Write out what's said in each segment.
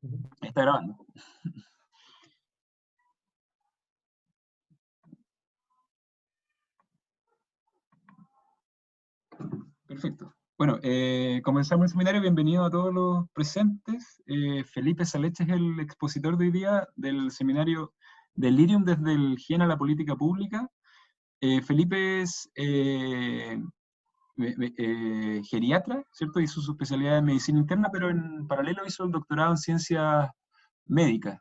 Ujú. Está grabando. Perfecto. Bueno, comenzamos el seminario. Bienvenido a todos los presentes. Felipe Saleche es el expositor de hoy día del seminario Delirium desde el Gen a la política pública. Felipe es geriatra, ¿cierto? Hizo su especialidad en medicina interna, pero en paralelo hizo el doctorado en ciencias médicas.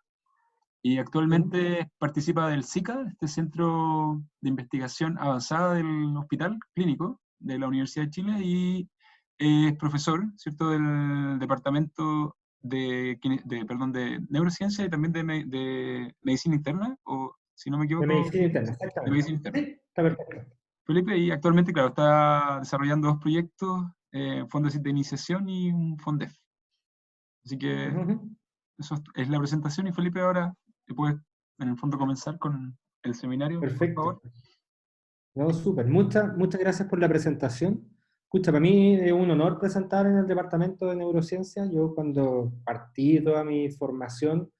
Y Sí. actualmente participa del SICA, este Centro de Investigación Avanzada del Hospital Clínico de la Universidad de Chile, y es profesor, ¿cierto?, del Departamento perdón, de Neurociencia y también de Medicina Interna, o si no me De equivoco, medicina interna, de exactamente. Medicina Interna. Sí, está perfecto. Felipe, y actualmente, claro, está desarrollando dos proyectos, fondos de iniciación y un FONDEF. Así que Ujú. eso es la presentación, y Felipe, ahora te puedes, en el fondo, comenzar con el seminario, por favor. Perfecto. No, súper. Muchas gracias por la presentación. Escucha, para mí es un honor presentar en el Departamento de Neurociencia. Yo cuando partí toda mi formación,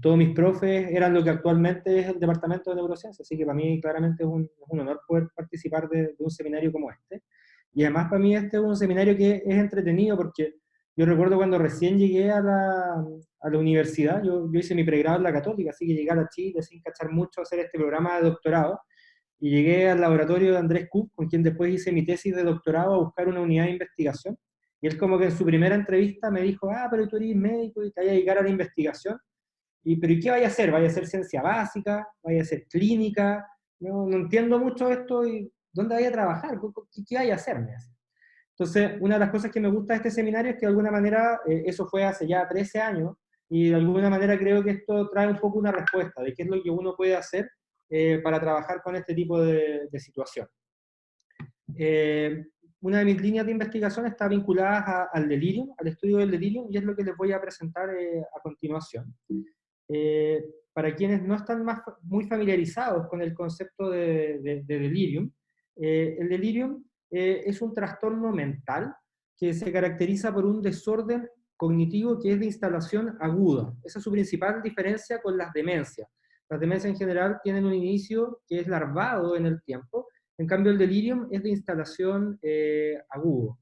todos mis profes eran lo que actualmente es el Departamento de Neurociencia, así que para mí claramente es un honor poder participar de un seminario como este. Y además para mí este es un seminario que es entretenido porque yo recuerdo cuando recién llegué a la universidad, yo hice mi pregrado en la Católica, así que llegué a la Chile sin cachar mucho a hacer este programa de doctorado, y llegué al laboratorio de Andrés Cook, con quien después hice mi tesis de doctorado, a buscar una unidad de investigación. Y él como que en su primera entrevista me dijo, pero tú eres médico y te vas a dedicar a la investigación. Pero ¿y qué vaya a hacer? ¿Vaya a hacer ciencia básica? ¿Vaya a hacer clínica? No entiendo mucho esto y ¿dónde vaya a trabajar? ¿Qué vaya a hacer? Me decía. Entonces, una de las cosas que me gusta de este seminario es que de alguna manera, eso fue hace ya 13 años, y de alguna manera creo que esto trae un poco una respuesta de qué es lo que uno puede hacer para trabajar con este tipo de situación. Eh, una de mis líneas de investigación está vinculada al delirium, al estudio del delirium, y es lo que les voy a presentar a continuación. Para quienes no están muy familiarizados con el concepto de delirium, el delirium es un trastorno mental que se caracteriza por un desorden cognitivo que es de instalación aguda. Esa es su principal diferencia con las demencias. Las demencias en general tienen un inicio que es larvado en el tiempo, en cambio el delirium es de instalación agudo,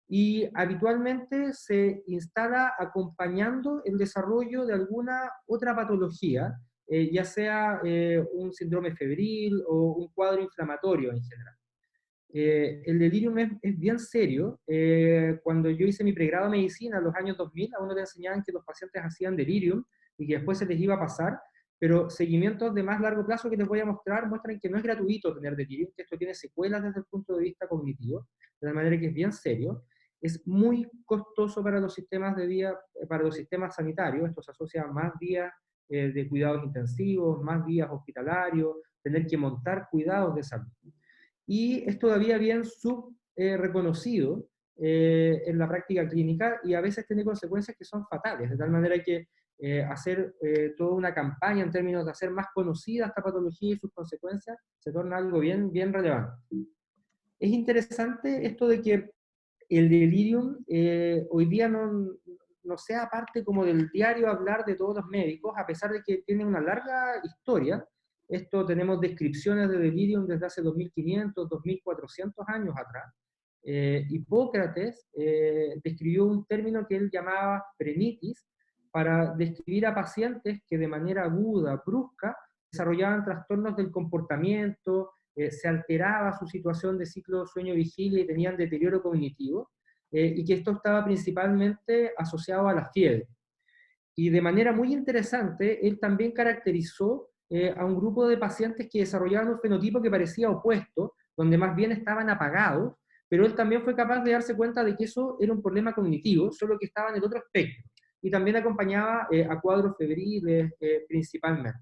y habitualmente se instala acompañando el desarrollo de alguna otra patología, ya sea un síndrome febril o un cuadro inflamatorio en general. El delirium es bien serio. Cuando yo hice mi pregrado de medicina en los años 2000, a uno le enseñaban que los pacientes hacían delirium y que después se les iba a pasar, pero seguimientos de más largo plazo que les voy a mostrar muestran que no es gratuito tener delirium, que esto tiene secuelas desde el punto de vista cognitivo, de la manera que es bien serio. Es muy costoso para los sistemas de día, para los sistemas sanitarios. Esto se asocia a más días de cuidados intensivos, más días hospitalarios, tener que montar cuidados de salud, y es todavía bien subreconocido en la práctica clínica, y a veces tiene consecuencias que son fatales, de tal manera que hacer toda una campaña en términos de hacer más conocida esta patología y sus consecuencias se torna algo bien relevante. Es interesante esto de que el delirium hoy día no sea parte como del diario hablar de todos los médicos, a pesar de que tiene una larga historia. Esto tenemos descripciones de delirium desde hace 2500, 2400 años atrás. Hipócrates describió un término que él llamaba frenitis para describir a pacientes que de manera aguda, brusca, desarrollaban trastornos del comportamiento, se alteraba su situación de ciclo sueño-vigilia y tenían deterioro cognitivo, y que esto estaba principalmente asociado a la fiebre. Y de manera muy interesante, él también caracterizó a un grupo de pacientes que desarrollaban un fenotipo que parecía opuesto, donde más bien estaban apagados, pero él también fue capaz de darse cuenta de que eso era un problema cognitivo, solo que estaba en el otro espectro, y también acompañaba a cuadros febriles principalmente.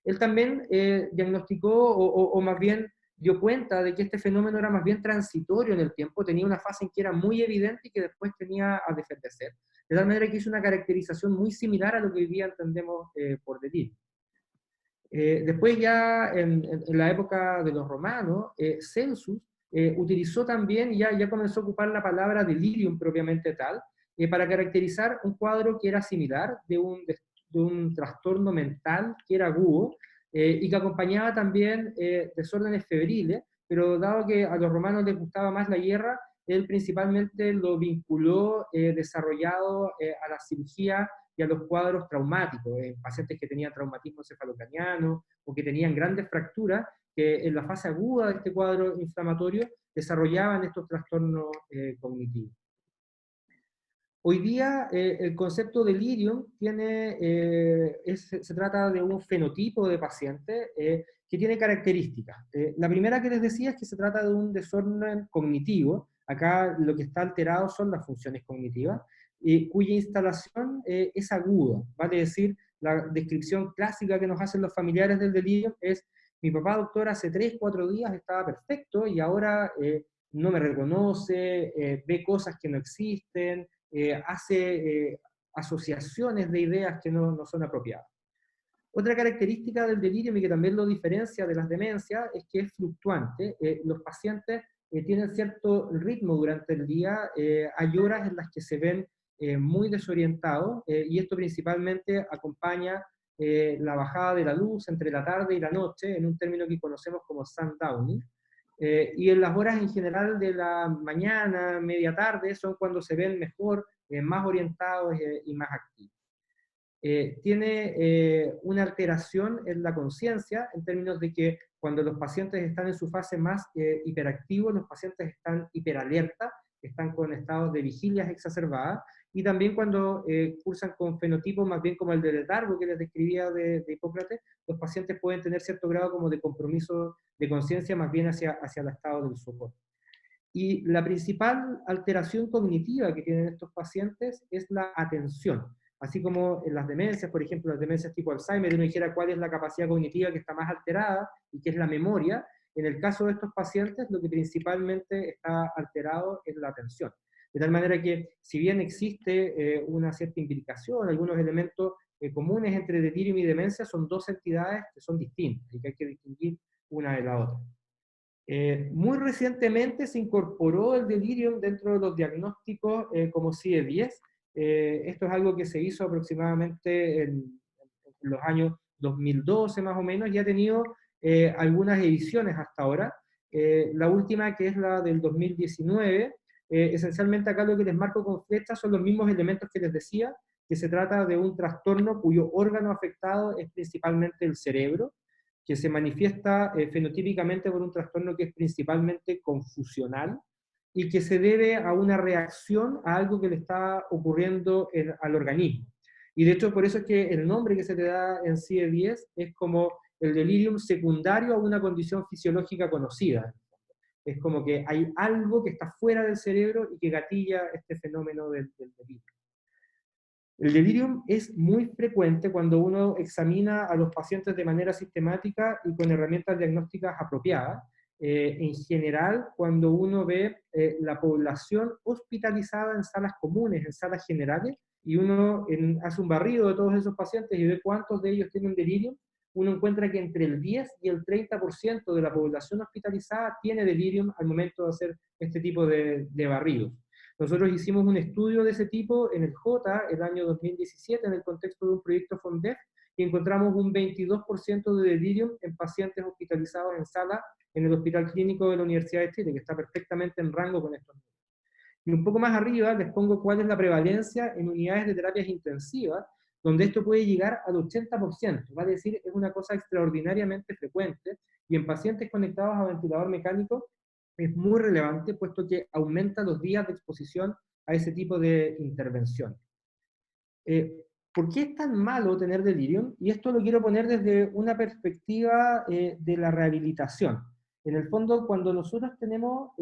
Él también diagnosticó o más bien dio cuenta de que este fenómeno era más bien transitorio en el tiempo, tenía una fase en que era muy evidente y que después tenía a defenderse. De tal manera que hizo una caracterización muy similar a lo que hoy día entendemos por delirio. Después ya en la época de los romanos, Celsus utilizó también, ya comenzó a ocupar la palabra delirium propiamente tal, para caracterizar un cuadro que era similar de un trastorno mental que era agudo, y que acompañaba también desórdenes febriles, pero dado que a los romanos les gustaba más la guerra, él principalmente lo vinculó desarrollado a la cirugía y a los cuadros traumáticos, pacientes que tenían traumatismo cefalocraniano o que tenían grandes fracturas, que en la fase aguda de este cuadro inflamatorio desarrollaban estos trastornos cognitivos. Hoy día el concepto de delirium se trata de un fenotipo de paciente que tiene características. La primera que les decía es que se trata de un desorden cognitivo. Acá lo que está alterado son las funciones cognitivas, cuya instalación es aguda. Vale decir, la descripción clásica que nos hacen los familiares del delirio es: mi papá, doctor, hace 3, 4 días estaba perfecto y ahora no me reconoce, ve cosas que no existen, hace asociaciones de ideas que no son apropiadas. Otra característica del delirio, y que también lo diferencia de las demencias, es que es fluctuante. Los pacientes tienen cierto ritmo durante el día, hay horas en las que se ven muy desorientados, y esto principalmente acompaña la bajada de la luz entre la tarde y la noche, en un término que conocemos como sundowning. Y en las horas en general de la mañana, media tarde, son cuando se ven mejor, más orientados y más activos. Tiene una alteración en la conciencia, en términos de que cuando los pacientes están en su fase más hiperactivos, los pacientes están hiperalerta, están con estados de vigilias exacerbadas, y también cuando cursan con fenotipos más bien como el de letargo que les describía de Hipócrates, los pacientes pueden tener cierto grado como de compromiso de conciencia más bien hacia el estado del sopor. Y la principal alteración cognitiva que tienen estos pacientes es la atención. Así como en las demencias, por ejemplo, las demencias tipo Alzheimer, uno dijera cuál es la capacidad cognitiva que está más alterada y que es la memoria. En el caso de estos pacientes, lo que principalmente está alterado es la atención. De tal manera que, si bien existe una cierta implicación, algunos elementos comunes entre delirium y demencia, son dos entidades que son distintas y que hay que distinguir una de la otra. Muy recientemente se incorporó el delirium dentro de los diagnósticos como CIE-10. Esto es algo que se hizo aproximadamente en los años 2012 más o menos, y ha tenido algunas ediciones hasta ahora. La última, que es la del 2019, esencialmente acá lo que les marco con flechas son los mismos elementos que les decía, que se trata de un trastorno cuyo órgano afectado es principalmente el cerebro, que se manifiesta fenotípicamente por un trastorno que es principalmente confusional y que se debe a una reacción a algo que le está ocurriendo al organismo. Y de hecho, por eso es que el nombre que se le da en CIE-10 es como el delirium secundario a una condición fisiológica conocida. Es como que hay algo que está fuera del cerebro y que gatilla este fenómeno del delirio. El delirium es muy frecuente cuando uno examina a los pacientes de manera sistemática y con herramientas diagnósticas apropiadas. En general, cuando uno ve la población hospitalizada en salas comunes, en salas generales, y uno hace un barrido de todos esos pacientes y ve cuántos de ellos tienen delirium, uno encuentra que entre el 10 y el 30% de la población hospitalizada tiene delirium al momento de hacer este tipo de barridos. Nosotros hicimos un estudio de ese tipo en el J el año 2017 en el contexto de un proyecto FONDEF, y encontramos un 22% de delirium en pacientes hospitalizados en sala en el Hospital Clínico de la Universidad de Chile, que está perfectamente en rango con estos números. Y un poco más arriba les pongo cuál es la prevalencia en unidades de terapias intensivas, donde esto puede llegar al 80%, vale decir, es una cosa extraordinariamente frecuente, y en pacientes conectados a ventilador mecánico es muy relevante, puesto que aumenta los días de exposición a ese tipo de intervención. ¿Por qué es tan malo tener delirium? Y esto lo quiero poner desde una perspectiva de la rehabilitación. En el fondo, cuando nosotros tenemos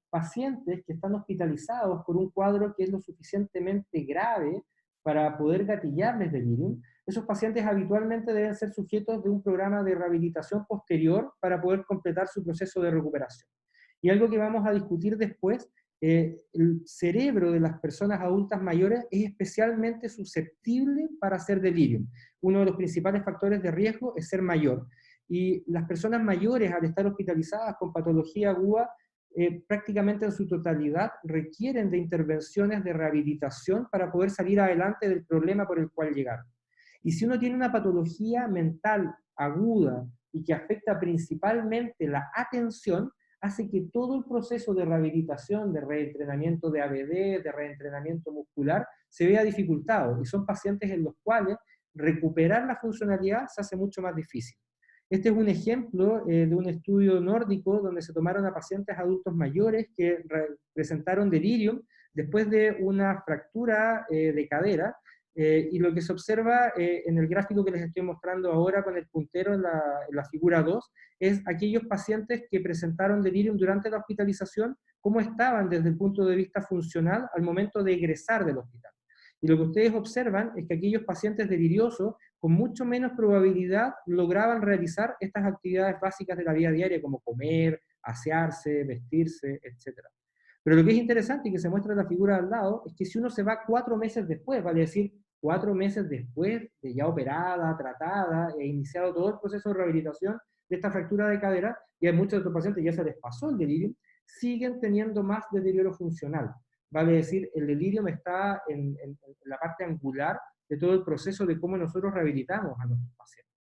pacientes que están hospitalizados por un cuadro que es lo suficientemente grave para poder gatillarles delirium, esos pacientes habitualmente deben ser sujetos de un programa de rehabilitación posterior para poder completar su proceso de recuperación. Y algo que vamos a discutir después, el cerebro de las personas adultas mayores es especialmente susceptible para hacer delirium. Uno de los principales factores de riesgo es ser mayor. Y las personas mayores, al estar hospitalizadas con patología aguda, prácticamente en su totalidad requieren de intervenciones de rehabilitación para poder salir adelante del problema por el cual llegaron. Y si uno tiene una patología mental aguda y que afecta principalmente la atención, hace que todo el proceso de rehabilitación, de reentrenamiento de ABD, de reentrenamiento muscular, se vea dificultado. Y son pacientes en los cuales recuperar la funcionalidad se hace mucho más difícil. Este es un ejemplo de un estudio nórdico donde se tomaron a pacientes adultos mayores que presentaron delirium después de una fractura de cadera, y lo que se observa en el gráfico que les estoy mostrando ahora con el puntero en la figura 2, es aquellos pacientes que presentaron delirium durante la hospitalización, cómo estaban desde el punto de vista funcional al momento de egresar del hospital. Y lo que ustedes observan es que aquellos pacientes deliriosos con mucho menos probabilidad lograban realizar estas actividades básicas de la vida diaria, como comer, asearse, vestirse, etc. Pero lo que es interesante y que se muestra en la figura al lado es que si uno se va 4 meses después, vale decir, 4 meses después de ya operada, tratada e iniciado todo el proceso de rehabilitación de esta fractura de cadera, y a muchos de estos pacientes ya se les pasó el delirio, siguen teniendo más deterioro funcional. Vale decir, el delirio está en la parte angular de todo el proceso de cómo nosotros rehabilitamos a nuestros pacientes.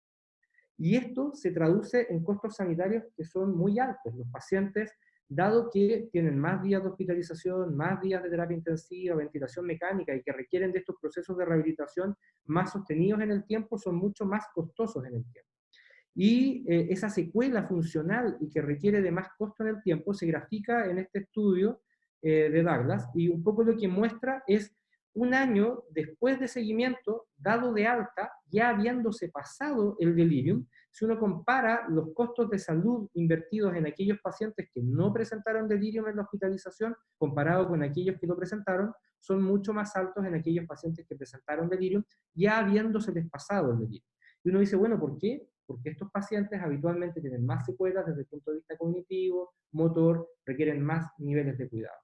Y esto se traduce en costos sanitarios que son muy altos. Los pacientes, dado que tienen más días de hospitalización, más días de terapia intensiva, ventilación mecánica y que requieren de estos procesos de rehabilitación más sostenidos en el tiempo, son mucho más costosos en el tiempo. Y esa secuela funcional y que requiere de más costo en el tiempo se grafica en este estudio de Douglas, y un poco lo que muestra es un año después de seguimiento, dado de alta, ya habiéndose pasado el delirium. Si uno compara los costos de salud invertidos en aquellos pacientes que no presentaron delirium en la hospitalización, comparado con aquellos que lo presentaron, son mucho más altos en aquellos pacientes que presentaron delirium, ya habiéndoseles pasado el delirium. Y uno dice, bueno, ¿por qué? Porque estos pacientes habitualmente tienen más secuelas desde el punto de vista cognitivo, motor, requieren más niveles de cuidado.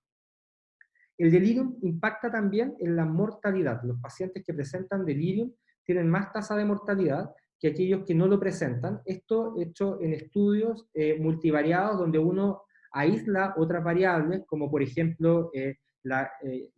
El delirium impacta también en la mortalidad. Los pacientes que presentan delirium tienen más tasa de mortalidad que aquellos que no lo presentan. Esto hecho en estudios multivariados donde uno aísla otras variables, como por ejemplo la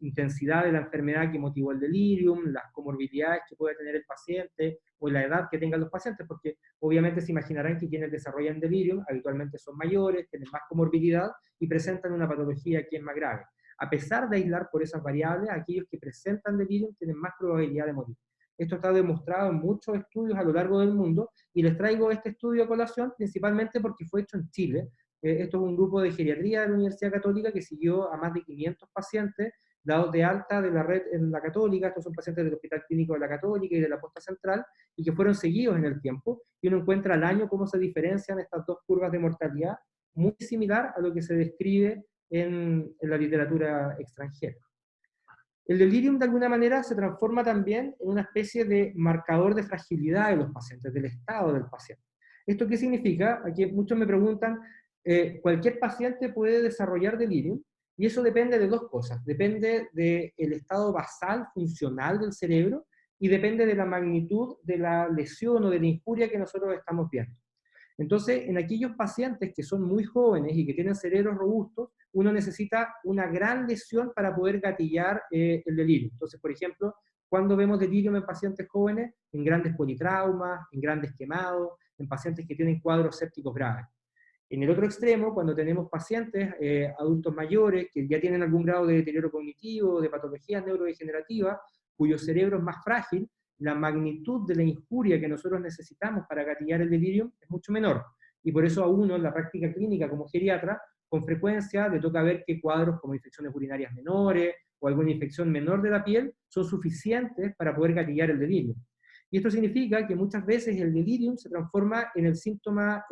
intensidad de la enfermedad que motivó el delirium, las comorbilidades que puede tener el paciente o la edad que tengan los pacientes, porque obviamente se imaginarán que quienes desarrollan delirium habitualmente son mayores, tienen más comorbilidad y presentan una patología que es más grave. A pesar de aislar por esas variables, aquellos que presentan delirium tienen más probabilidad de morir. Esto está demostrado en muchos estudios a lo largo del mundo, y les traigo este estudio a colación principalmente porque fue hecho en Chile. Esto es un grupo de geriatría de la Universidad Católica que siguió a más de 500 pacientes dados de alta de la red en la Católica. Estos son pacientes del Hospital Clínico de la Católica y de la Posta Central, y que fueron seguidos en el tiempo, y uno encuentra al año cómo se diferencian estas dos curvas de mortalidad, muy similar a lo que se describe en la literatura extranjera. El delirium de alguna manera se transforma también en una especie de marcador de fragilidad de los pacientes, del estado del paciente. ¿Esto qué significa? Aquí muchos me preguntan, cualquier paciente puede desarrollar delirium, y eso depende de dos cosas. Depende del estado basal funcional del cerebro y depende de la magnitud de la lesión o de la injuria que nosotros estamos viendo. Entonces, en aquellos pacientes que son muy jóvenes y que tienen cerebros robustos, uno necesita una gran lesión para poder gatillar el delirio. Entonces, por ejemplo, cuando vemos delirio en pacientes jóvenes, en grandes politraumas, en grandes quemados, en pacientes que tienen cuadros sépticos graves. En el otro extremo, cuando tenemos pacientes adultos mayores que ya tienen algún grado de deterioro cognitivo, de patologías neurodegenerativas, cuyo cerebro es más frágil, la magnitud de la injuria que nosotros necesitamos para gatillar el delirium es mucho menor. Y por eso a uno, en la práctica clínica como geriatra, con frecuencia le toca ver que cuadros como infecciones urinarias menores o alguna infección menor de la piel son suficientes para poder gatillar el delirium. Y esto significa que muchas veces el delirium se transforma en el síntoma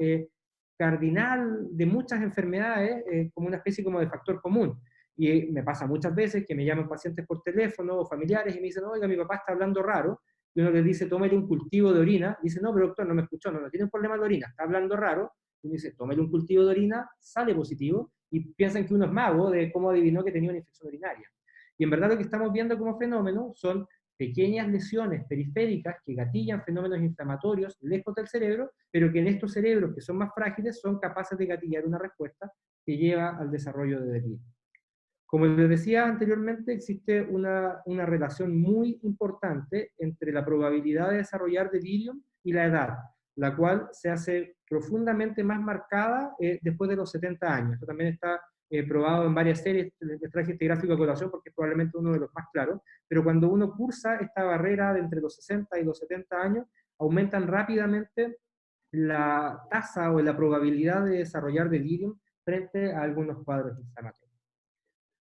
cardinal de muchas enfermedades, como una especie como de factor común. Y me pasa muchas veces que me llaman pacientes por teléfono o familiares y me dicen, oiga, mi papá está hablando raro, y uno les dice, tómele un cultivo de orina, y dice, no, pero doctor, no me escuchó, no tiene un problema de orina, está hablando raro, y uno dice, tómele un cultivo de orina, sale positivo, y piensan que uno es mago de cómo adivinó que tenía una infección urinaria. Y en verdad lo que estamos viendo como fenómeno son pequeñas lesiones periféricas que gatillan fenómenos inflamatorios lejos del cerebro, pero que en estos cerebros que son más frágiles son capaces de gatillar una respuesta que lleva al desarrollo de delirio. Como les decía anteriormente, existe una relación muy importante entre la probabilidad de desarrollar delirium y la edad, la cual se hace profundamente más marcada después de los 70 años. Esto también está probado en varias series. Les traje este gráfico a colación porque es probablemente uno de los más claros, pero cuando uno cursa esta barrera de entre los 60 y los 70 años, aumentan rápidamente la tasa o la probabilidad de desarrollar delirium frente a algunos cuadros inflamatorios.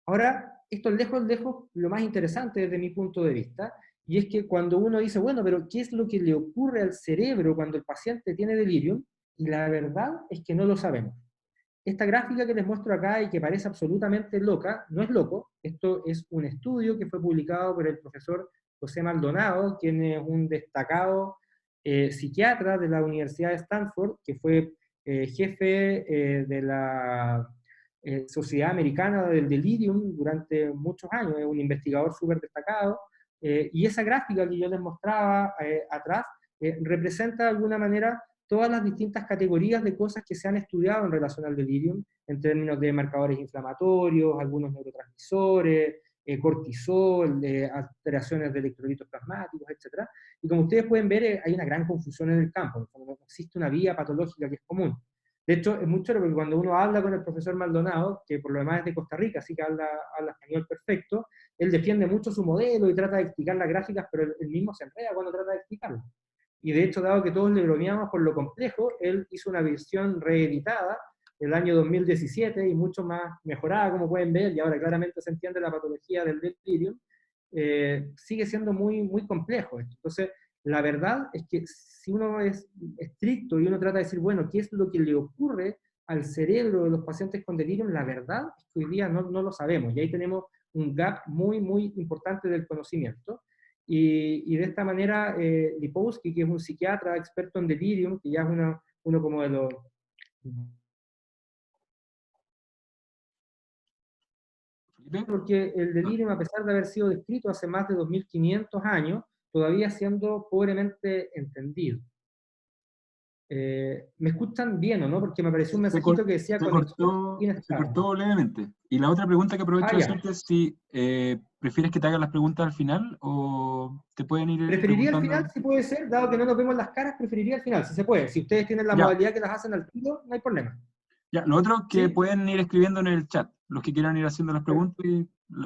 Ahora, esto es lejos, lejos lo más interesante desde mi punto de vista, y es que cuando uno dice, bueno, pero ¿qué es lo que le ocurre al cerebro cuando el paciente tiene delirium? Y la verdad es que no lo sabemos. Esta gráfica que les muestro acá y que parece absolutamente loca, no es loco, esto es un estudio que fue publicado por el profesor José Maldonado, quien es un destacado psiquiatra de la Universidad de Stanford, que fue jefe de la Sociedad Americana del Delirium durante muchos años, es un investigador súper destacado, y esa gráfica que yo les mostraba atrás representa de alguna manera todas las distintas categorías de cosas que se han estudiado en relación al delirium, en términos de marcadores inflamatorios, algunos neurotransmisores, cortisol, alteraciones de electrolitos plasmáticos, etc. Y como ustedes pueden ver, hay una gran confusión en el campo, no existe una vía patológica que es común. De hecho, es mucho porque cuando uno habla con el profesor Maldonado, que por lo demás es de Costa Rica, así que habla español perfecto, él defiende mucho su modelo y trata de explicar las gráficas, pero él mismo se enreda cuando trata de explicarlo. Y de hecho, dado que todos le bromeamos por lo complejo, él hizo una versión reeditada el año 2017 y mucho más mejorada, como pueden ver, y ahora claramente se entiende la patología del delirium. Sigue siendo muy, muy complejo esto. Entonces, la verdad es que si uno es estricto y uno trata de decir, bueno, ¿qué es lo que le ocurre al cerebro de los pacientes con delirium? La verdad es que hoy día no lo sabemos, y ahí tenemos un gap muy, muy importante del conocimiento. Y de esta manera, Lipowski, que es un psiquiatra experto en delirium, que ya es uno como de los... Porque el delirium, a pesar de haber sido descrito hace más de 2500 años, todavía siendo pobremente entendido. ¿Me escuchan bien o no? Porque me apareció un mensajito que decía conexión se inestable. cortó levemente. Y la otra pregunta que aprovecho Ah, de ya. hacerte es si prefieres que te hagan las preguntas al final o te pueden ir Preferiría al final, preguntando. si puede ser, dado que no nos vemos las caras, preferiría al final, si se puede. Si ustedes tienen la Ya, modalidad que las hacen al tiro, no hay problema. ya. Lo otro que ¿Sí? pueden ir escribiendo en el chat, los que quieran ir haciendo las preguntas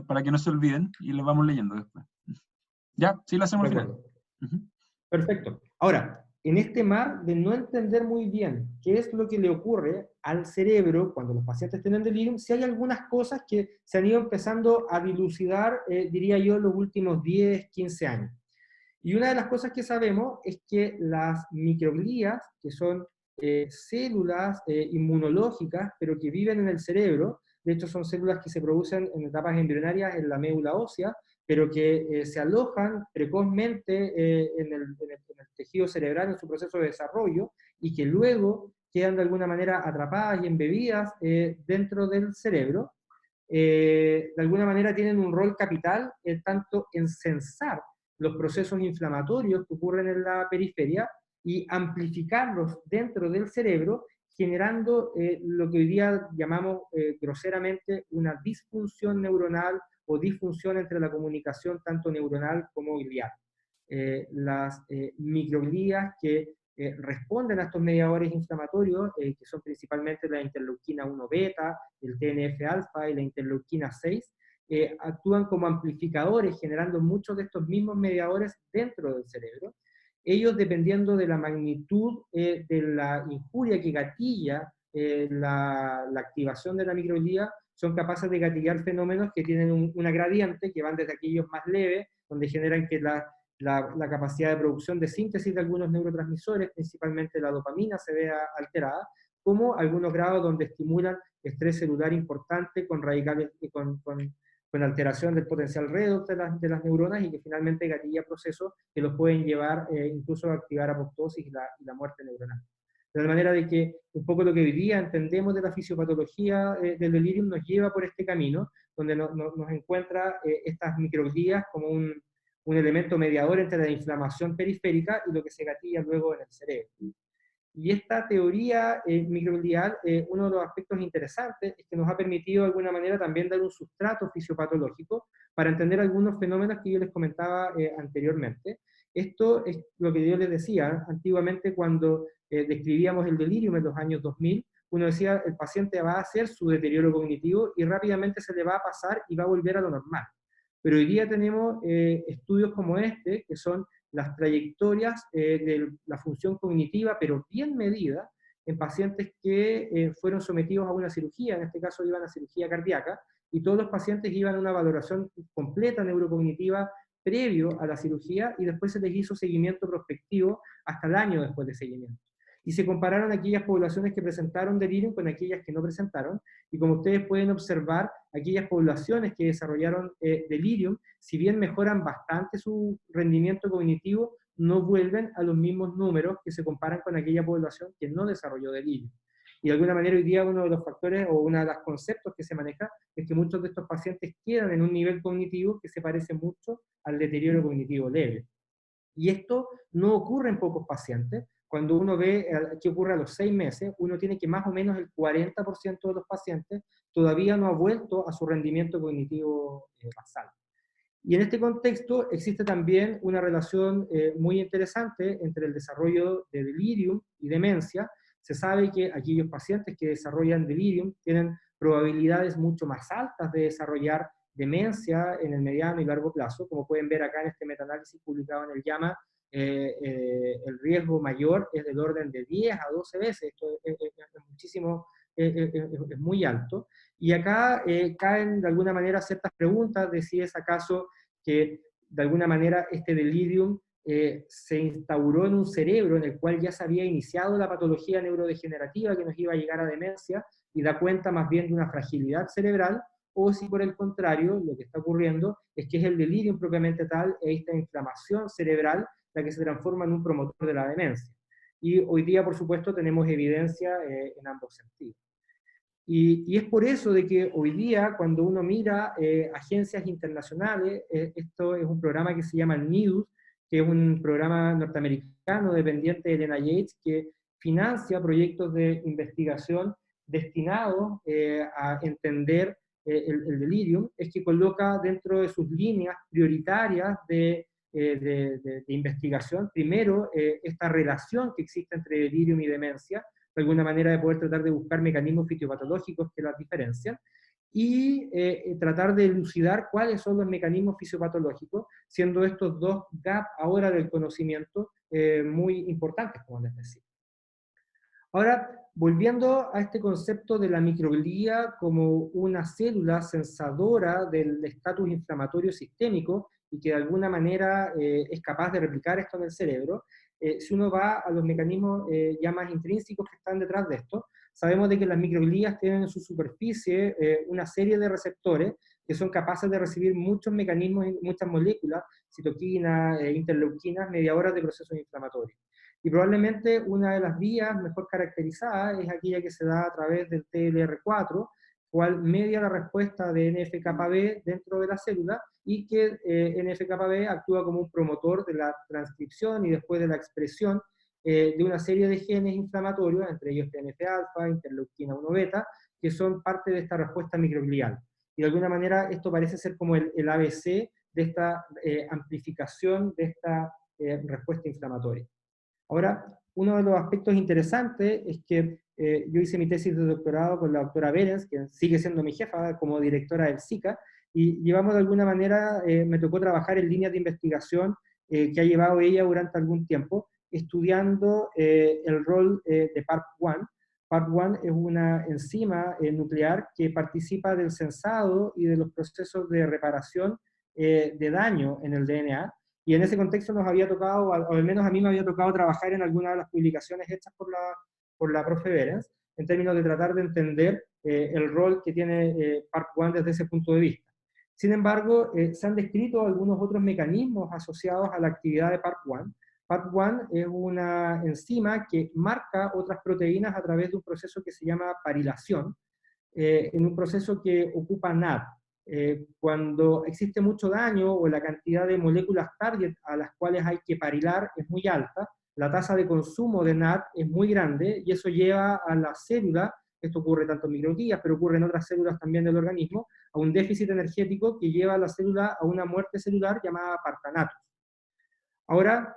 para que no se olviden y las vamos leyendo después. Ya, sí, lo hacemos De al final. acuerdo. Ujú. Perfecto. Ahora, en este mar de no entender muy bien qué es lo que le ocurre al cerebro cuando los pacientes tienen delirium, si hay algunas cosas que se han ido empezando a dilucidar, diría yo, en los últimos 10, 15 años. Y una de las cosas que sabemos es que las microglías, que son células inmunológicas, pero que viven en el cerebro, de hecho son células que se producen en etapas embrionarias en la médula ósea, pero que se alojan precozmente en el tejido cerebral en su proceso de desarrollo y que luego quedan de alguna manera atrapadas y embebidas dentro del cerebro, de alguna manera tienen un rol capital tanto en sensar los procesos inflamatorios que ocurren en la periferia y amplificarlos dentro del cerebro, generando lo que hoy día llamamos groseramente una disfunción neuronal o disfunción entre la comunicación tanto neuronal como glial. Las microglías que responden a estos mediadores inflamatorios, que son principalmente la interleuquina 1 beta, el TNF-alfa y la interleuquina 6, actúan como amplificadores, generando muchos de estos mismos mediadores dentro del cerebro. Ellos, dependiendo de la magnitud de la injuria que gatilla la activación de la microglía, son capaces de gatillar fenómenos que tienen una gradiente, que van desde aquellos más leves, donde generan que la capacidad de producción de síntesis de algunos neurotransmisores, principalmente la dopamina, se vea alterada, como algunos grados donde estimulan estrés celular importante con radicales, con alteración del potencial redox de las neuronas y que finalmente gatilla procesos que los pueden llevar incluso a activar apoptosis y la muerte neuronal. De la manera de que un poco lo que hoy día entendemos de la fisiopatología del delirium nos lleva por este camino, donde nos encuentra estas microglías como un elemento mediador entre la inflamación periférica y lo que se gatilla luego en el cerebro. Y esta teoría microglial, uno de los aspectos interesantes es que nos ha permitido de alguna manera también dar un sustrato fisiopatológico para entender algunos fenómenos que yo les comentaba anteriormente. Esto es lo que yo les decía, antiguamente cuando describíamos el delirium en los años 2000, uno decía el paciente va a hacer su deterioro cognitivo y rápidamente se le va a pasar y va a volver a lo normal. Pero hoy día tenemos estudios como este, que son las trayectorias de la función cognitiva, pero bien medida, en pacientes que fueron sometidos a una cirugía, en este caso iban a cirugía cardíaca, y todos los pacientes iban a una valoración completa neurocognitiva previo a la cirugía, y después se les hizo seguimiento prospectivo hasta el año después de seguimiento. Y se compararon aquellas poblaciones que presentaron delirium con aquellas que no presentaron, y como ustedes pueden observar, aquellas poblaciones que desarrollaron delirium, si bien mejoran bastante su rendimiento cognitivo, no vuelven a los mismos números que se comparan con aquella población que no desarrolló delirium. Y de alguna manera hoy día uno de los factores o uno de los conceptos que se maneja es que muchos de estos pacientes quedan en un nivel cognitivo que se parece mucho al deterioro cognitivo leve. Y esto no ocurre en pocos pacientes. Cuando uno ve qué ocurre a los 6 meses, uno tiene que más o menos el 40% de los pacientes todavía no ha vuelto a su rendimiento cognitivo basal. Y en este contexto existe también una relación muy interesante entre el desarrollo de delirium y demencia. Se sabe que aquellos pacientes que desarrollan delirium tienen probabilidades mucho más altas de desarrollar demencia en el mediano y largo plazo. Como pueden ver acá en este metaanálisis publicado en el JAMA, el riesgo mayor es del orden de 10 a 12 veces. Esto es muchísimo, es muy alto. Y acá caen de alguna manera ciertas preguntas de si es acaso que de alguna manera este delirium se instauró en un cerebro en el cual ya se había iniciado la patología neurodegenerativa que nos iba a llegar a demencia y da cuenta más bien de una fragilidad cerebral, o si por el contrario lo que está ocurriendo es que es el delirium propiamente tal, esta inflamación cerebral la que se transforma en un promotor de la demencia. Y hoy día, por supuesto, tenemos evidencia en ambos sentidos. Y es por eso de que hoy día, cuando uno mira agencias internacionales, esto es un programa que se llama NIDUS, que es un programa norteamericano dependiente del NIH, que financia proyectos de investigación destinados a entender el delirium, es que coloca dentro de sus líneas prioritarias de investigación, primero, esta relación que existe entre delirium y demencia, de alguna manera de poder tratar de buscar mecanismos fisiopatológicos que las diferencian, y tratar de elucidar cuáles son los mecanismos fisiopatológicos, siendo estos dos gaps ahora del conocimiento muy importantes, como les decía. Ahora, volviendo a este concepto de la microglía como una célula sensadora del estatus inflamatorio sistémico y que de alguna manera es capaz de replicar esto en el cerebro, si uno va a los mecanismos ya más intrínsecos que están detrás de esto, sabemos de que las microglías tienen en su superficie una serie de receptores que son capaces de recibir muchos mecanismos, muchas moléculas, citoquinas, interleuquinas, mediadoras de procesos inflamatorios. Y probablemente una de las vías mejor caracterizadas es aquella que se da a través del TLR4, cual media la respuesta de NF-κB dentro de la célula y que NF-κB actúa como un promotor de la transcripción y después de la expresión de una serie de genes inflamatorios, entre ellos TNF-alfa, interleuquina 1-beta, que son parte de esta respuesta microglial. Y de alguna manera esto parece ser como el ABC de esta amplificación de esta respuesta inflamatoria. Ahora, uno de los aspectos interesantes es que yo hice mi tesis de doctorado con la doctora Berens, que sigue siendo mi jefa como directora del SICA, y llevamos de alguna manera, me tocó trabajar en líneas de investigación que ha llevado ella durante algún tiempo, estudiando el rol de PARP1. PARP1 es una enzima nuclear que participa del sensado y de los procesos de reparación de daño en el DNA, y en ese contexto nos había tocado, o al menos a mí me había tocado trabajar en algunas de las publicaciones hechas por la profe Berens, en términos de tratar de entender el rol que tiene PARP1 desde ese punto de vista. Sin embargo, se han descrito algunos otros mecanismos asociados a la actividad de PARP1. PARP1 es una enzima que marca otras proteínas a través de un proceso que se llama parilación, en un proceso que ocupa NAD. Cuando existe mucho daño o la cantidad de moléculas target a las cuales hay que parilar es muy alta, la tasa de consumo de NAD es muy grande y eso lleva a la célula, esto ocurre tanto en microglías, pero ocurre en otras células también del organismo, a un déficit energético que lleva a la célula a una muerte celular llamada partanatos. Ahora,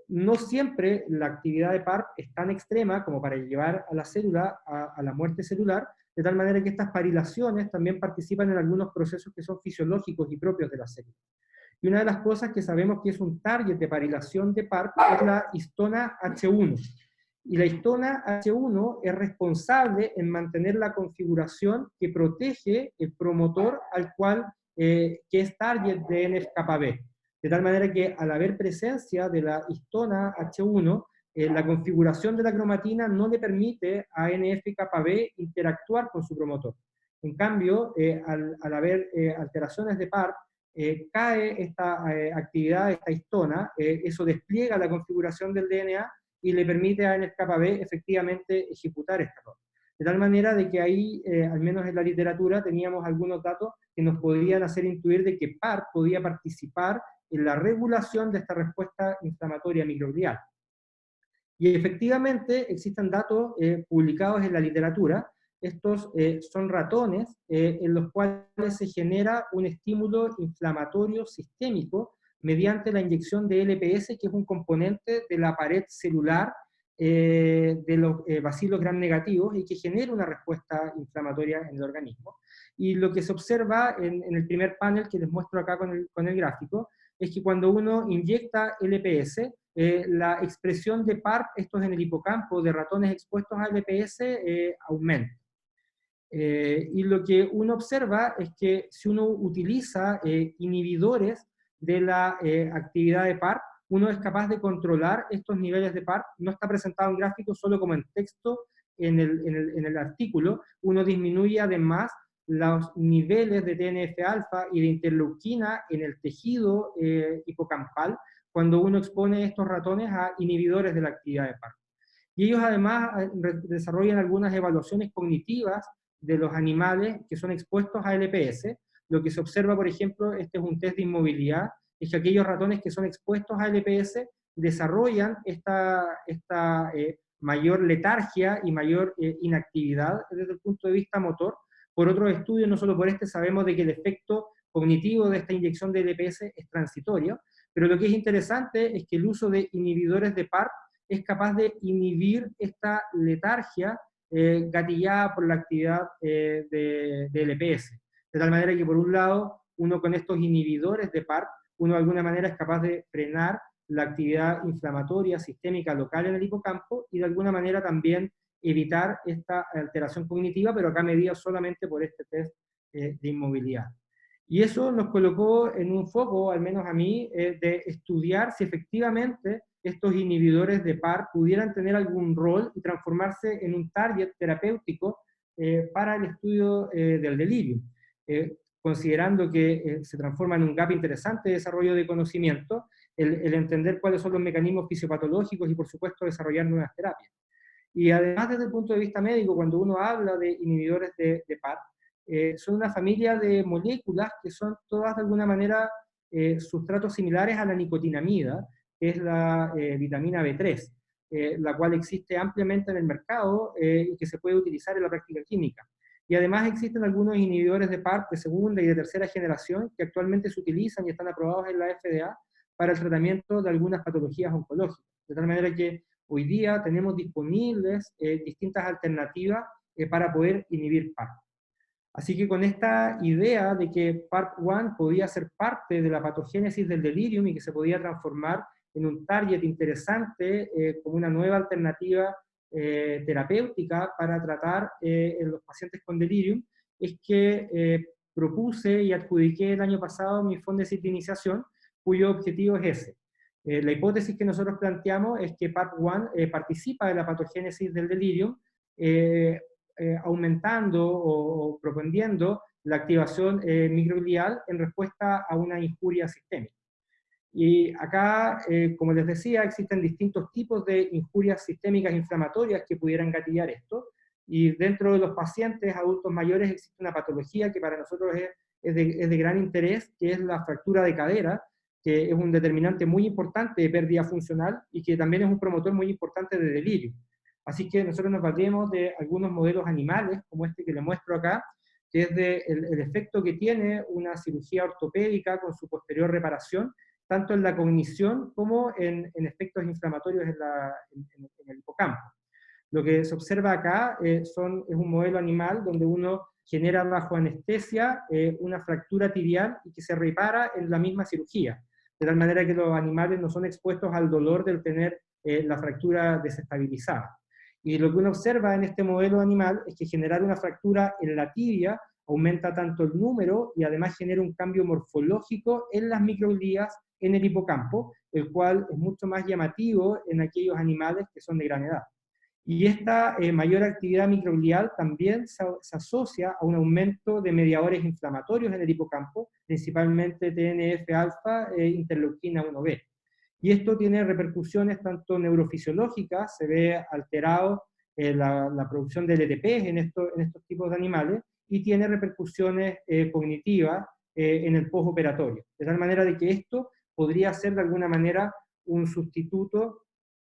no siempre la actividad de PARP es tan extrema como para llevar a la célula a la muerte celular, de tal manera que estas parilaciones también participan en algunos procesos que son fisiológicos y propios de la célula. Y una de las cosas que sabemos que es un target de parilación de PARP es la histona H1. Y la histona H1 es responsable en mantener la configuración que protege el promotor al cual, que es target de NF-κB. De tal manera que al haber presencia de la histona H1, la configuración de la cromatina no le permite a NF-κB interactuar con su promotor. En cambio, al haber alteraciones de PARP, cae esta actividad, esta histona, eso despliega la configuración del DNA y le permite a NF-κB efectivamente ejecutar este rol. De tal manera de que ahí, al menos en la literatura, teníamos algunos datos que nos podían hacer intuir de que PARP podía participar en la regulación de esta respuesta inflamatoria microglial. Y efectivamente existen datos publicados en la literatura. Estos son ratones en los cuales se genera un estímulo inflamatorio sistémico mediante la inyección de LPS, que es un componente de la pared celular de los bacilos gram negativos y que genera una respuesta inflamatoria en el organismo. Y lo que se observa en el primer panel que les muestro acá con el gráfico es que cuando uno inyecta LPS, la expresión de PARP, estos en el hipocampo de ratones expuestos a LPS, aumenta. Y lo que uno observa es que si uno utiliza inhibidores de la actividad de PARP, uno es capaz de controlar estos niveles de PARP. No está presentado en gráfico, solo como en texto en el artículo. Uno disminuye además los niveles de TNF-alfa y de interleuquina en el tejido hipocampal cuando uno expone estos ratones a inhibidores de la actividad de PARP. Y ellos además desarrollan algunas evaluaciones cognitivas de los animales que son expuestos a LPS. Lo que se observa, por ejemplo, este es un test de inmovilidad, es que aquellos ratones que son expuestos a LPS desarrollan esta mayor letargia y mayor inactividad desde el punto de vista motor. Por otros estudios, no solo por este, sabemos de que el efecto cognitivo de esta inyección de LPS es transitorio, pero lo que es interesante es que el uso de inhibidores de PARP es capaz de inhibir esta letargia gatillada por la actividad de LPS. De tal manera que, por un lado, uno con estos inhibidores de PARP, uno de alguna manera es capaz de frenar la actividad inflamatoria sistémica local en el hipocampo y de alguna manera también evitar esta alteración cognitiva, pero acá medida solamente por este test de inmovilidad. Y eso nos colocó en un foco, al menos a mí, de estudiar si efectivamente estos inhibidores de PARP pudieran tener algún rol y transformarse en un target terapéutico para el estudio del delirio. Considerando que se transforma en un gap interesante de desarrollo de conocimiento, el entender cuáles son los mecanismos fisiopatológicos y, por supuesto, desarrollar nuevas terapias. Y además, desde el punto de vista médico, cuando uno habla de inhibidores de PARP, son una familia de moléculas que son todas de alguna manera sustratos similares a la nicotinamida, que es la vitamina B3, la cual existe ampliamente en el mercado y que se puede utilizar en la práctica clínica. Y además existen algunos inhibidores de PARP de segunda y de tercera generación que actualmente se utilizan y están aprobados en la FDA para el tratamiento de algunas patologías oncológicas. De tal manera que hoy día tenemos disponibles distintas alternativas para poder inhibir PARP. Así que con esta idea de que PARP1 podía ser parte de la patogénesis del delirium y que se podía transformar en un target interesante como una nueva alternativa terapéutica para tratar en los pacientes con delirium, es que propuse y adjudiqué el año pasado mi fóndesis de iniciación, cuyo objetivo es ese. La hipótesis que nosotros planteamos es que PARP1 participa de la patogénesis del delirium, aumentando o propendiendo la activación microglial en respuesta a una injuria sistémica. Y acá, como les decía, existen distintos tipos de injurias sistémicas inflamatorias que pudieran gatillar esto, y dentro de los pacientes adultos mayores existe una patología que para nosotros es de gran interés, que es la fractura de cadera, que es un determinante muy importante de pérdida funcional y que también es un promotor muy importante de delirio. Así que nosotros nos valemos de algunos modelos animales, como este que le muestro acá, que es el efecto que tiene una cirugía ortopédica con su posterior reparación, tanto en la cognición como en efectos inflamatorios en el hipocampo. Lo que se observa acá es un modelo animal donde uno genera bajo anestesia una fractura tibial y que se repara en la misma cirugía, de tal manera que los animales no son expuestos al dolor del tener la fractura desestabilizada. Y lo que uno observa en este modelo animal es que generar una fractura en la tibia aumenta tanto el número y además genera un cambio morfológico en las microglías en el hipocampo, el cual es mucho más llamativo en aquellos animales que son de gran edad. Y esta mayor actividad microglial también se asocia a un aumento de mediadores inflamatorios en el hipocampo, principalmente TNF-alfa e interleuquina 1B. Y esto tiene repercusiones tanto neurofisiológicas, se ve alterado la producción de LTP en estos tipos de animales, y tiene repercusiones cognitivas en el postoperatorio. De tal manera de que esto podría ser de alguna manera un sustituto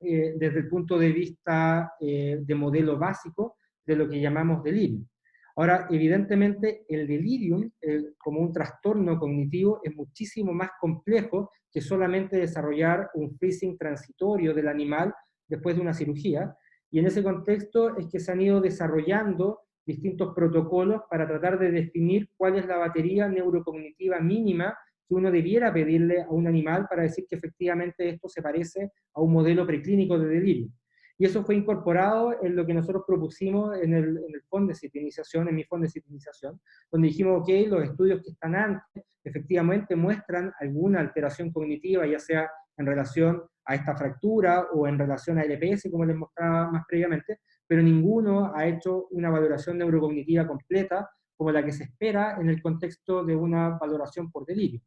desde el punto de vista de modelo básico de lo que llamamos delirio. Ahora, evidentemente, el delirium, como un trastorno cognitivo, es muchísimo más complejo que solamente desarrollar un freezing transitorio del animal después de una cirugía, y en ese contexto es que se han ido desarrollando distintos protocolos para tratar de definir cuál es la batería neurocognitiva mínima que uno debiera pedirle a un animal para decir que efectivamente esto se parece a un modelo preclínico de delirio. Y eso fue incorporado en lo que nosotros propusimos en el Fondesit de iniciación, en mi Fondesit de iniciación, donde dijimos, ok, los estudios que están antes efectivamente muestran alguna alteración cognitiva, ya sea en relación a esta fractura o en relación a LPS, como les mostraba más previamente, pero ninguno ha hecho una valoración neurocognitiva completa como la que se espera en el contexto de una valoración por delirio.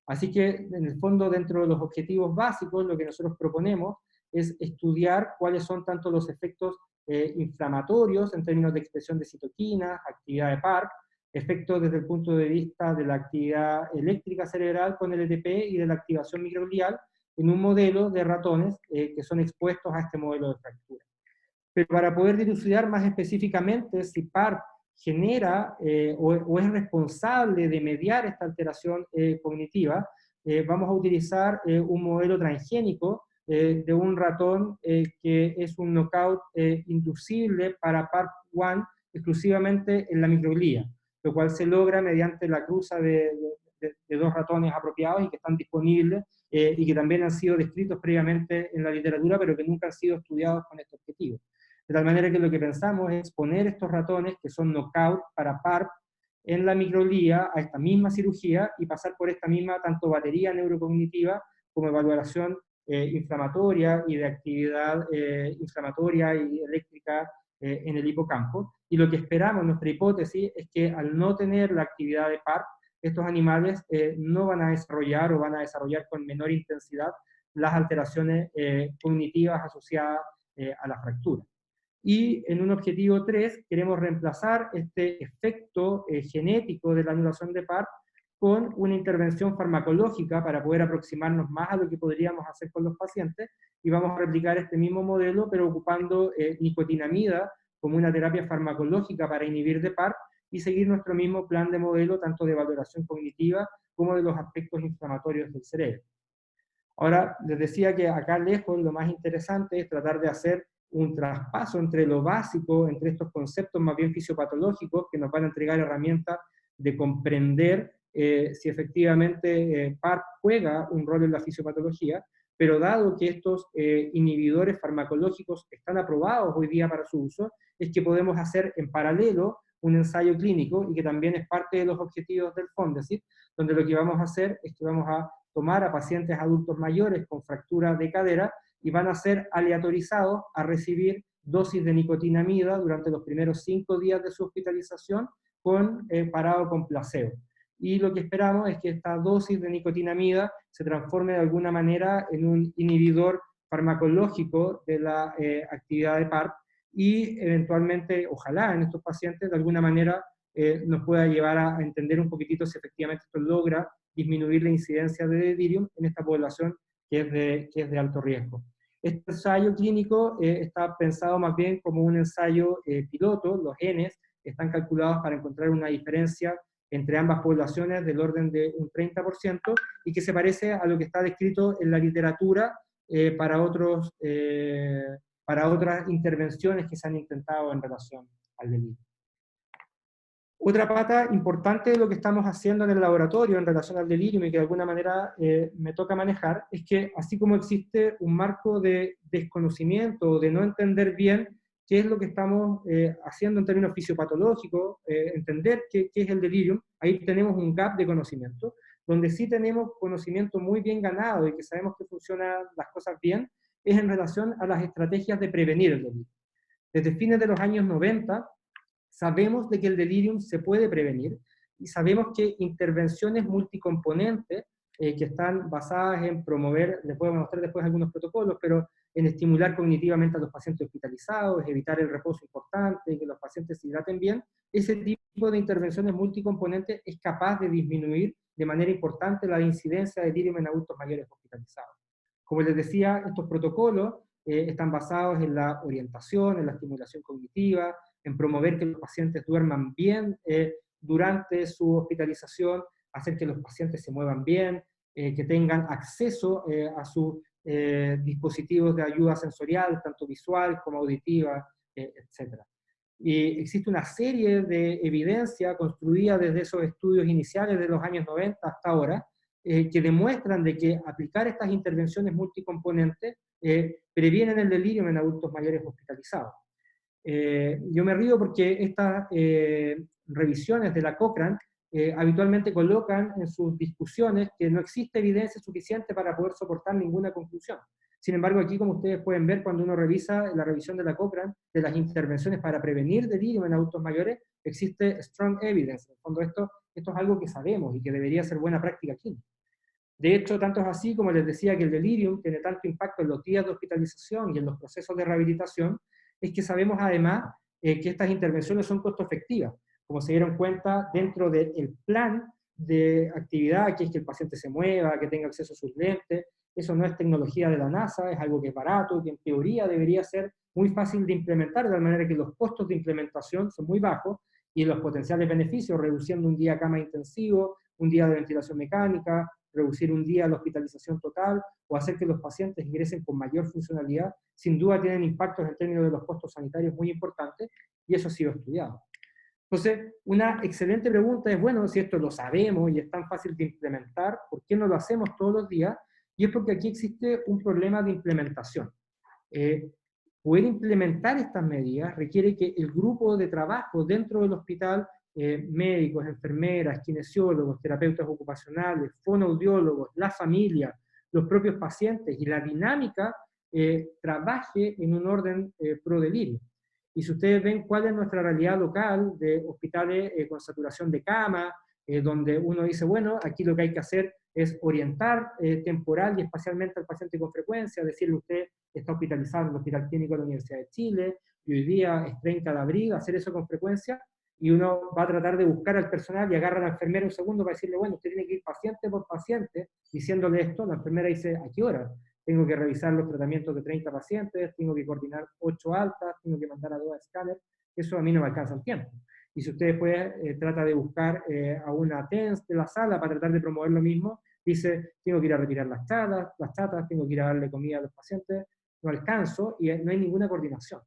Así que, en el fondo, dentro de los objetivos básicos, lo que nosotros proponemos es estudiar cuáles son tanto los efectos inflamatorios en términos de expresión de citoquinas, actividad de PARP, efectos desde el punto de vista de la actividad eléctrica cerebral con el LTP y de la activación microglial en un modelo de ratones que son expuestos a este modelo de fractura. Pero para poder dilucidar más específicamente si PARP genera o es responsable de mediar esta alteración cognitiva, vamos a utilizar un modelo transgénico de un ratón que es un knockout inducible para PARP1 exclusivamente en la microglía, lo cual se logra mediante la cruza de dos ratones apropiados y que están disponibles y que también han sido descritos previamente en la literatura, pero que nunca han sido estudiados con este objetivo. De tal manera que lo que pensamos es poner estos ratones que son knockout para PARP en la microglía a esta misma cirugía y pasar por esta misma tanto batería neurocognitiva como evaluación inflamatoria y de actividad inflamatoria y eléctrica en el hipocampo. Y lo que esperamos, nuestra hipótesis, es que al no tener la actividad de PARP, estos animales no van a desarrollar o van a desarrollar con menor intensidad las alteraciones cognitivas asociadas a la fractura. Y en un objetivo 3 queremos reemplazar este efecto genético de la anulación de PARP con una intervención farmacológica para poder aproximarnos más a lo que podríamos hacer con los pacientes, y vamos a replicar este mismo modelo, pero ocupando nicotinamida como una terapia farmacológica para inhibir de PARP, y seguir nuestro mismo plan de modelo, tanto de valoración cognitiva como de los aspectos inflamatorios del cerebro. Ahora, les decía que acá lejos lo más interesante es tratar de hacer un traspaso entre lo básico, entre estos conceptos más bien fisiopatológicos que nos van a entregar herramientas de comprender si efectivamente PARP juega un rol en la fisiopatología, pero dado que estos inhibidores farmacológicos están aprobados hoy día para su uso, es que podemos hacer en paralelo un ensayo clínico y que también es parte de los objetivos del Fondesit, donde lo que vamos a hacer es que vamos a tomar a pacientes adultos mayores con fractura de cadera y van a ser aleatorizados a recibir dosis de nicotinamida durante los primeros 5 días de su hospitalización parado con placebo. Y lo que esperamos es que esta dosis de nicotinamida se transforme de alguna manera en un inhibidor farmacológico de la actividad de PARP y eventualmente, ojalá en estos pacientes, de alguna manera nos pueda llevar a entender un poquitito si efectivamente esto logra disminuir la incidencia de delirium en esta población que es de alto riesgo. Este ensayo clínico está pensado más bien como un ensayo piloto. Los Ns están calculados para encontrar una diferencia entre ambas poblaciones del orden de un 30%, y que se parece a lo que está descrito en la literatura para otras intervenciones que se han intentado en relación al delirio. Otra pata importante de lo que estamos haciendo en el laboratorio en relación al delirio, y que de alguna manera me toca manejar, es que así como existe un marco de desconocimiento o de no entender bien qué es lo que estamos haciendo en términos fisiopatológicos, entender qué es el delirium, ahí tenemos un gap de conocimiento. Donde sí tenemos conocimiento muy bien ganado y que sabemos que funcionan las cosas bien, es en relación a las estrategias de prevenir el delirio. Desde fines de los años 90, sabemos de que el delirium se puede prevenir, y sabemos que intervenciones multicomponentes que están basadas en promover, les puedo mostrar después algunos protocolos, pero en estimular cognitivamente a los pacientes hospitalizados, evitar el reposo importante, que los pacientes se hidraten bien, ese tipo de intervenciones multicomponentes es capaz de disminuir de manera importante la incidencia de delirium en adultos mayores hospitalizados. Como les decía, estos protocolos están basados en la orientación, en la estimulación cognitiva, en promover que los pacientes duerman bien durante su hospitalización, hacer que los pacientes se muevan bien, que tengan acceso a sus dispositivos de ayuda sensorial, tanto visual como auditiva, etc. Y existe una serie de evidencia construida desde esos estudios iniciales de los años 90 hasta ahora, que demuestran de que aplicar estas intervenciones multicomponentes previenen el delirio en adultos mayores hospitalizados. Yo me río porque estas revisiones de la Cochrane habitualmente colocan en sus discusiones que no existe evidencia suficiente para poder soportar ninguna conclusión. Sin embargo, aquí, como ustedes pueden ver, cuando uno revisa la revisión de la Cochrane de las intervenciones para prevenir delirio en adultos mayores, existe strong evidence. En el fondo, esto es algo que sabemos y que debería ser buena práctica clínica. De hecho, tanto es así, como les decía, que el delirium tiene tanto impacto en los días de hospitalización y en los procesos de rehabilitación, es que sabemos además que estas intervenciones son costo efectivas. Como se dieron cuenta, dentro del plan de actividad, que es que el paciente se mueva, que tenga acceso a sus lentes, eso no es tecnología de la NASA, es algo que es barato, que en teoría debería ser muy fácil de implementar, de tal manera que los costos de implementación son muy bajos, y los potenciales beneficios, reduciendo un día cama intensivo, un día de ventilación mecánica, reducir un día la hospitalización total, o hacer que los pacientes ingresen con mayor funcionalidad, sin duda tienen impactos en términos de los costos sanitarios muy importantes, y eso ha sido estudiado. Entonces, una excelente pregunta es, bueno, si esto lo sabemos y es tan fácil de implementar, ¿por qué no lo hacemos todos los días? Y es porque aquí existe un problema de implementación. Poder implementar estas medidas requiere que el grupo de trabajo dentro del hospital, médicos, enfermeras, kinesiólogos, terapeutas ocupacionales, fonoaudiólogos, la familia, los propios pacientes y la dinámica trabaje en un orden pro delirio. Y si ustedes ven cuál es nuestra realidad local de hospitales con saturación de cama, donde uno dice, bueno, aquí lo que hay que hacer es orientar temporal y espacialmente al paciente con frecuencia, decirle usted está hospitalizado en el Hospital Clínico de la Universidad de Chile, y hoy día es 30 de abril, hacer eso con frecuencia, y uno va a tratar de buscar al personal y agarra a la enfermera un segundo para decirle, bueno, usted tiene que ir paciente por paciente, diciéndole esto, la enfermera dice, ¿a qué hora? Tengo que revisar los tratamientos de 30 pacientes, tengo que coordinar 8 altas, tengo que mandar a 2 escáneres, eso a mí no me alcanza el tiempo. Y si usted después trata de buscar a una TENS de la sala para tratar de promover lo mismo, dice, tengo que ir a retirar las chatas, tengo que ir a darle comida a los pacientes, no alcanzo, y no hay ninguna coordinación.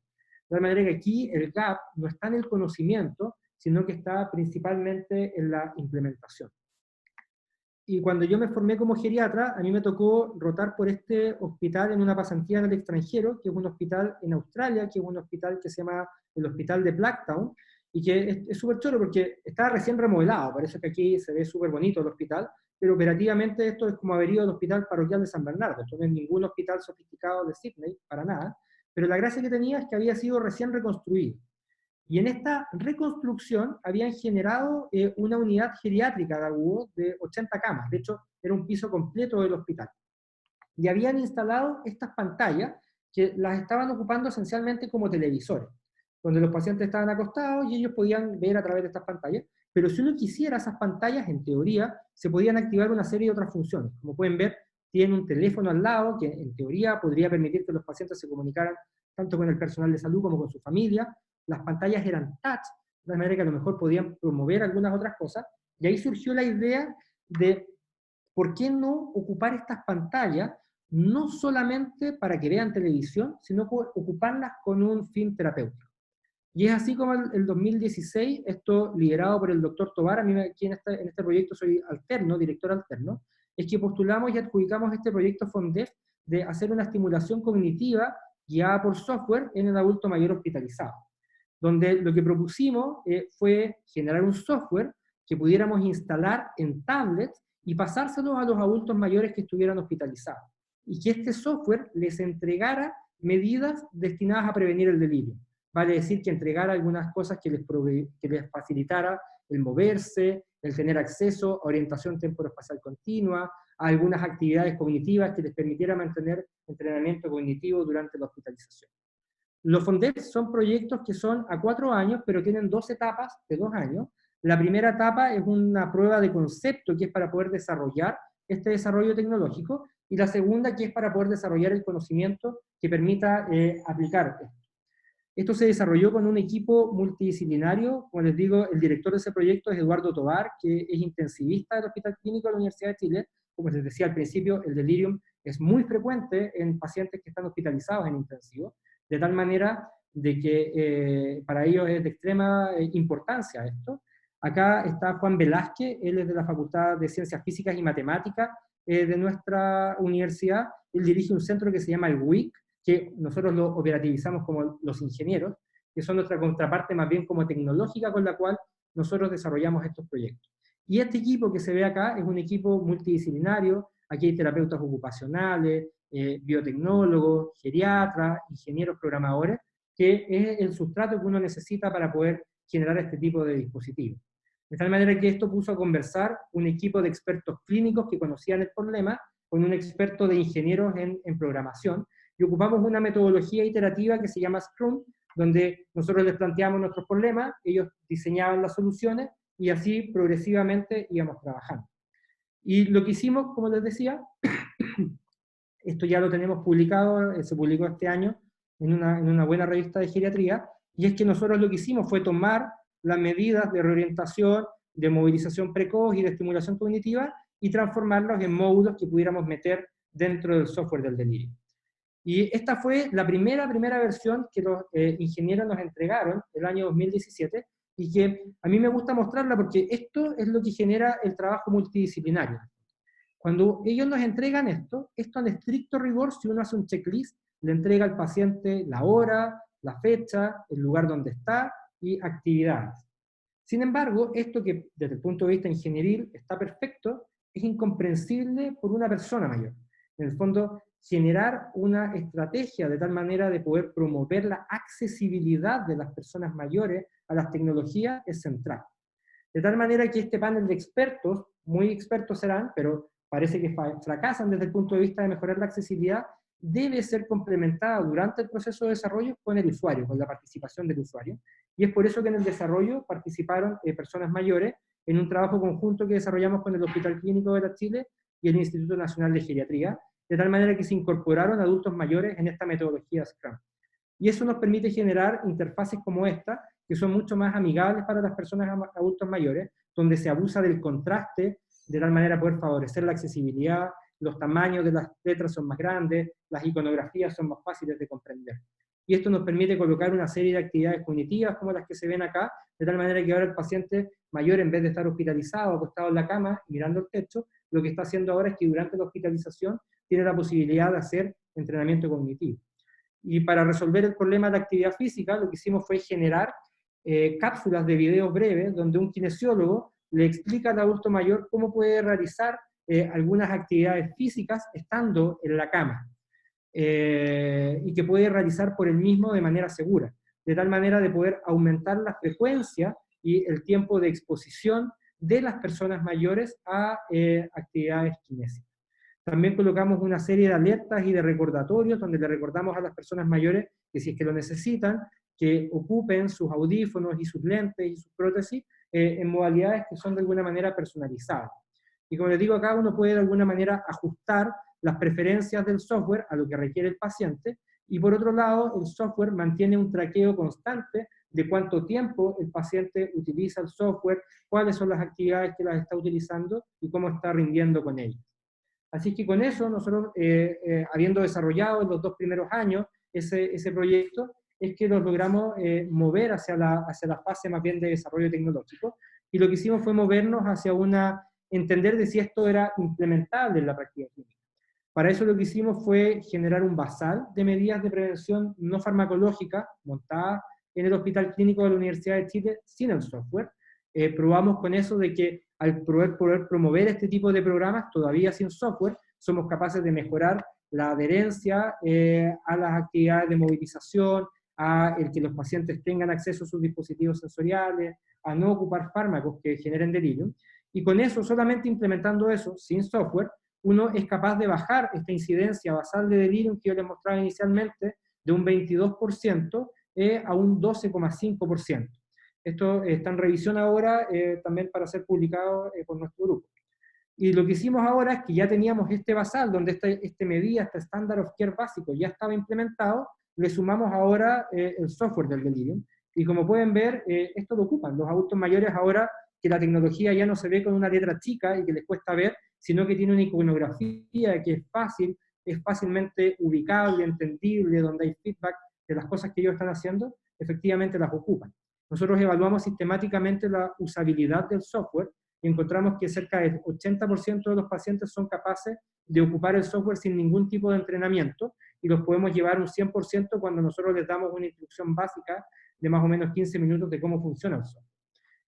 De tal manera que aquí el gap no está en el conocimiento, sino que está principalmente en la implementación. Y cuando yo me formé como geriatra, a mí me tocó rotar por este hospital en una pasantía en el extranjero, que es un hospital en Australia, que es un hospital que se llama el Hospital de Blacktown, y que es súper chulo porque está recién remodelado, parece que aquí se ve súper bonito el hospital, pero operativamente esto es como haber ido al Hospital Parroquial de San Bernardo. Esto no es ningún hospital sofisticado de Sydney, para nada, pero la gracia que tenía es que había sido recién reconstruido. Y en esta reconstrucción habían generado una unidad geriátrica de Agudo de 80 camas, de hecho era un piso completo del hospital. Y habían instalado estas pantallas que las estaban ocupando esencialmente como televisores, donde los pacientes estaban acostados y ellos podían ver a través de estas pantallas. pero si uno quisiera esas pantallas, en teoría, se podían activar una serie de otras funciones. Como pueden ver, tiene un teléfono al lado que en teoría podría permitir que los pacientes se comunicaran tanto con el personal de salud como con su familia. Las pantallas eran touch, de manera que a lo mejor podían promover algunas otras cosas, y ahí surgió la idea de por qué no ocupar estas pantallas no solamente para que vean televisión, sino ocuparlas con un fin terapéutico. Y es así como el 2016, esto liderado por el doctor Tobar, a mí aquí en este proyecto soy alterno, director alterno, es que postulamos y adjudicamos este proyecto FONDEF de hacer una estimulación cognitiva guiada por software en el adulto mayor hospitalizado, donde lo que propusimos fue generar un software que pudiéramos instalar en tablets y pasárselos a los adultos mayores que estuvieran hospitalizados, y que este software les entregara medidas destinadas a prevenir el delirio. Vale decir que entregara algunas cosas que les facilitara el moverse, el tener acceso a orientación temporoespacial continua, a algunas actividades cognitivas que les permitiera mantener entrenamiento cognitivo durante la hospitalización. Los FONDEF son proyectos que son a 4 años, pero tienen 2 etapas de 2 años. La primera etapa es una prueba de concepto que es para poder desarrollar este desarrollo tecnológico, y la segunda que es para poder desarrollar el conocimiento que permita aplicar esto. Esto se desarrolló con un equipo multidisciplinario. Como les digo, el director de ese proyecto es Eduardo Tobar, que es intensivista del Hospital Clínico de la Universidad de Chile. Como les decía al principio, el delirium es muy frecuente en pacientes que están hospitalizados en intensivo, de tal manera de que para ellos es de extrema importancia esto. Acá está Juan Velázquez, él es de la Facultad de Ciencias Físicas y Matemáticas de nuestra universidad. Él dirige un centro que se llama el WIC, que nosotros lo operativizamos como los ingenieros, que son nuestra contraparte más bien como tecnológica con la cual nosotros desarrollamos estos proyectos. Y este equipo que se ve acá es un equipo multidisciplinario. Aquí hay terapeutas ocupacionales, biotecnólogos, geriatras, ingenieros programadores, que es el sustrato que uno necesita para poder generar este tipo de dispositivos. De tal manera que esto puso a conversar un equipo de expertos clínicos que conocían el problema con un experto de ingenieros en programación, y ocupamos una metodología iterativa que se llama Scrum, donde nosotros les planteamos nuestros problemas, ellos diseñaban las soluciones, y así progresivamente íbamos trabajando. Y lo que hicimos, como les decía, esto ya lo tenemos publicado, se publicó este año en una buena revista de geriatría, y es que nosotros lo que hicimos fue tomar las medidas de reorientación, de movilización precoz y de estimulación cognitiva, y transformarlos en módulos que pudiéramos meter dentro del software del delirio. Y esta fue la primera versión que los ingenieros nos entregaron el año 2017, y que a mí me gusta mostrarla porque esto es lo que genera el trabajo multidisciplinario. Cuando ellos nos entregan esto en estricto rigor, si uno hace un checklist, le entrega al paciente la hora, la fecha, el lugar donde está y actividades. Sin embargo, esto que desde el punto de vista ingenieril está perfecto, es incomprensible por una persona mayor. En el fondo, generar una estrategia de tal manera de poder promover la accesibilidad de las personas mayores a las tecnologías es central. De tal manera que este panel de expertos, muy expertos serán, pero parece que fracasan desde el punto de vista de mejorar la accesibilidad, debe ser complementada durante el proceso de desarrollo con el usuario, con la participación del usuario. Y es por eso que en el desarrollo participaron personas mayores en un trabajo conjunto que desarrollamos con el Hospital Clínico de la Chile y el Instituto Nacional de Geriatría, de tal manera que se incorporaron adultos mayores en esta metodología Scrum. Y eso nos permite generar interfaces como esta, que son mucho más amigables para las personas adultos mayores, donde se abusa del contraste, de tal manera poder favorecer la accesibilidad, los tamaños de las letras son más grandes, las iconografías son más fáciles de comprender. Y esto nos permite colocar una serie de actividades cognitivas como las que se ven acá, de tal manera que ahora el paciente mayor, en vez de estar hospitalizado, acostado en la cama, mirando el techo, lo que está haciendo ahora es que durante la hospitalización tiene la posibilidad de hacer entrenamiento cognitivo. Y para resolver el problema de actividad física, lo que hicimos fue generar cápsulas de videos breves, donde un kinesiólogo le explica al adulto mayor cómo puede realizar algunas actividades físicas estando en la cama, y que puede realizar por él mismo de manera segura, de tal manera de poder aumentar la frecuencia y el tiempo de exposición de las personas mayores a actividades kinésicas. También colocamos una serie de alertas y de recordatorios donde le recordamos a las personas mayores que si es que lo necesitan, que ocupen sus audífonos y sus lentes y sus prótesis, en modalidades que son de alguna manera personalizadas. Y como les digo acá, uno puede de alguna manera ajustar las preferencias del software a lo que requiere el paciente, y por otro lado, el software mantiene un traqueo constante de cuánto tiempo el paciente utiliza el software, cuáles son las actividades que las está utilizando y cómo está rindiendo con ellas. Así que con eso, nosotros, habiendo desarrollado en los 2 primeros años ese proyecto, es que lo logramos mover hacia la fase más bien de desarrollo tecnológico, y lo que hicimos fue movernos hacia entender de si esto era implementable en la práctica clínica. Para eso lo que hicimos fue generar un basal de medidas de prevención no farmacológica montada en el Hospital Clínico de la Universidad de Chile sin el software. Probamos con eso de que al poder promover este tipo de programas, todavía sin software, somos capaces de mejorar la adherencia a las actividades de movilización, a el que los pacientes tengan acceso a sus dispositivos sensoriales, a no ocupar fármacos que generen delirium. Y con eso, solamente implementando eso, sin software, uno es capaz de bajar esta incidencia basal de delirium que yo les mostraba inicialmente, de un 22% a un 12,5%. Esto está en revisión ahora también para ser publicado por nuestro grupo. Y lo que hicimos ahora es que ya teníamos este basal, donde este medida, este estándar of care básico ya estaba implementado, le sumamos ahora el software del delirium. Y como pueden ver, esto lo ocupan los adultos mayores ahora, que la tecnología ya no se ve con una letra chica y que les cuesta ver, sino que tiene una iconografía que es fácilmente ubicable, entendible, donde hay feedback de las cosas que ellos están haciendo, efectivamente las ocupan. Nosotros evaluamos sistemáticamente la usabilidad del software y encontramos que cerca del 80% de los pacientes son capaces de ocupar el software sin ningún tipo de entrenamiento, y los podemos llevar un 100% cuando nosotros les damos una instrucción básica de más o menos 15 minutos de cómo funciona el software.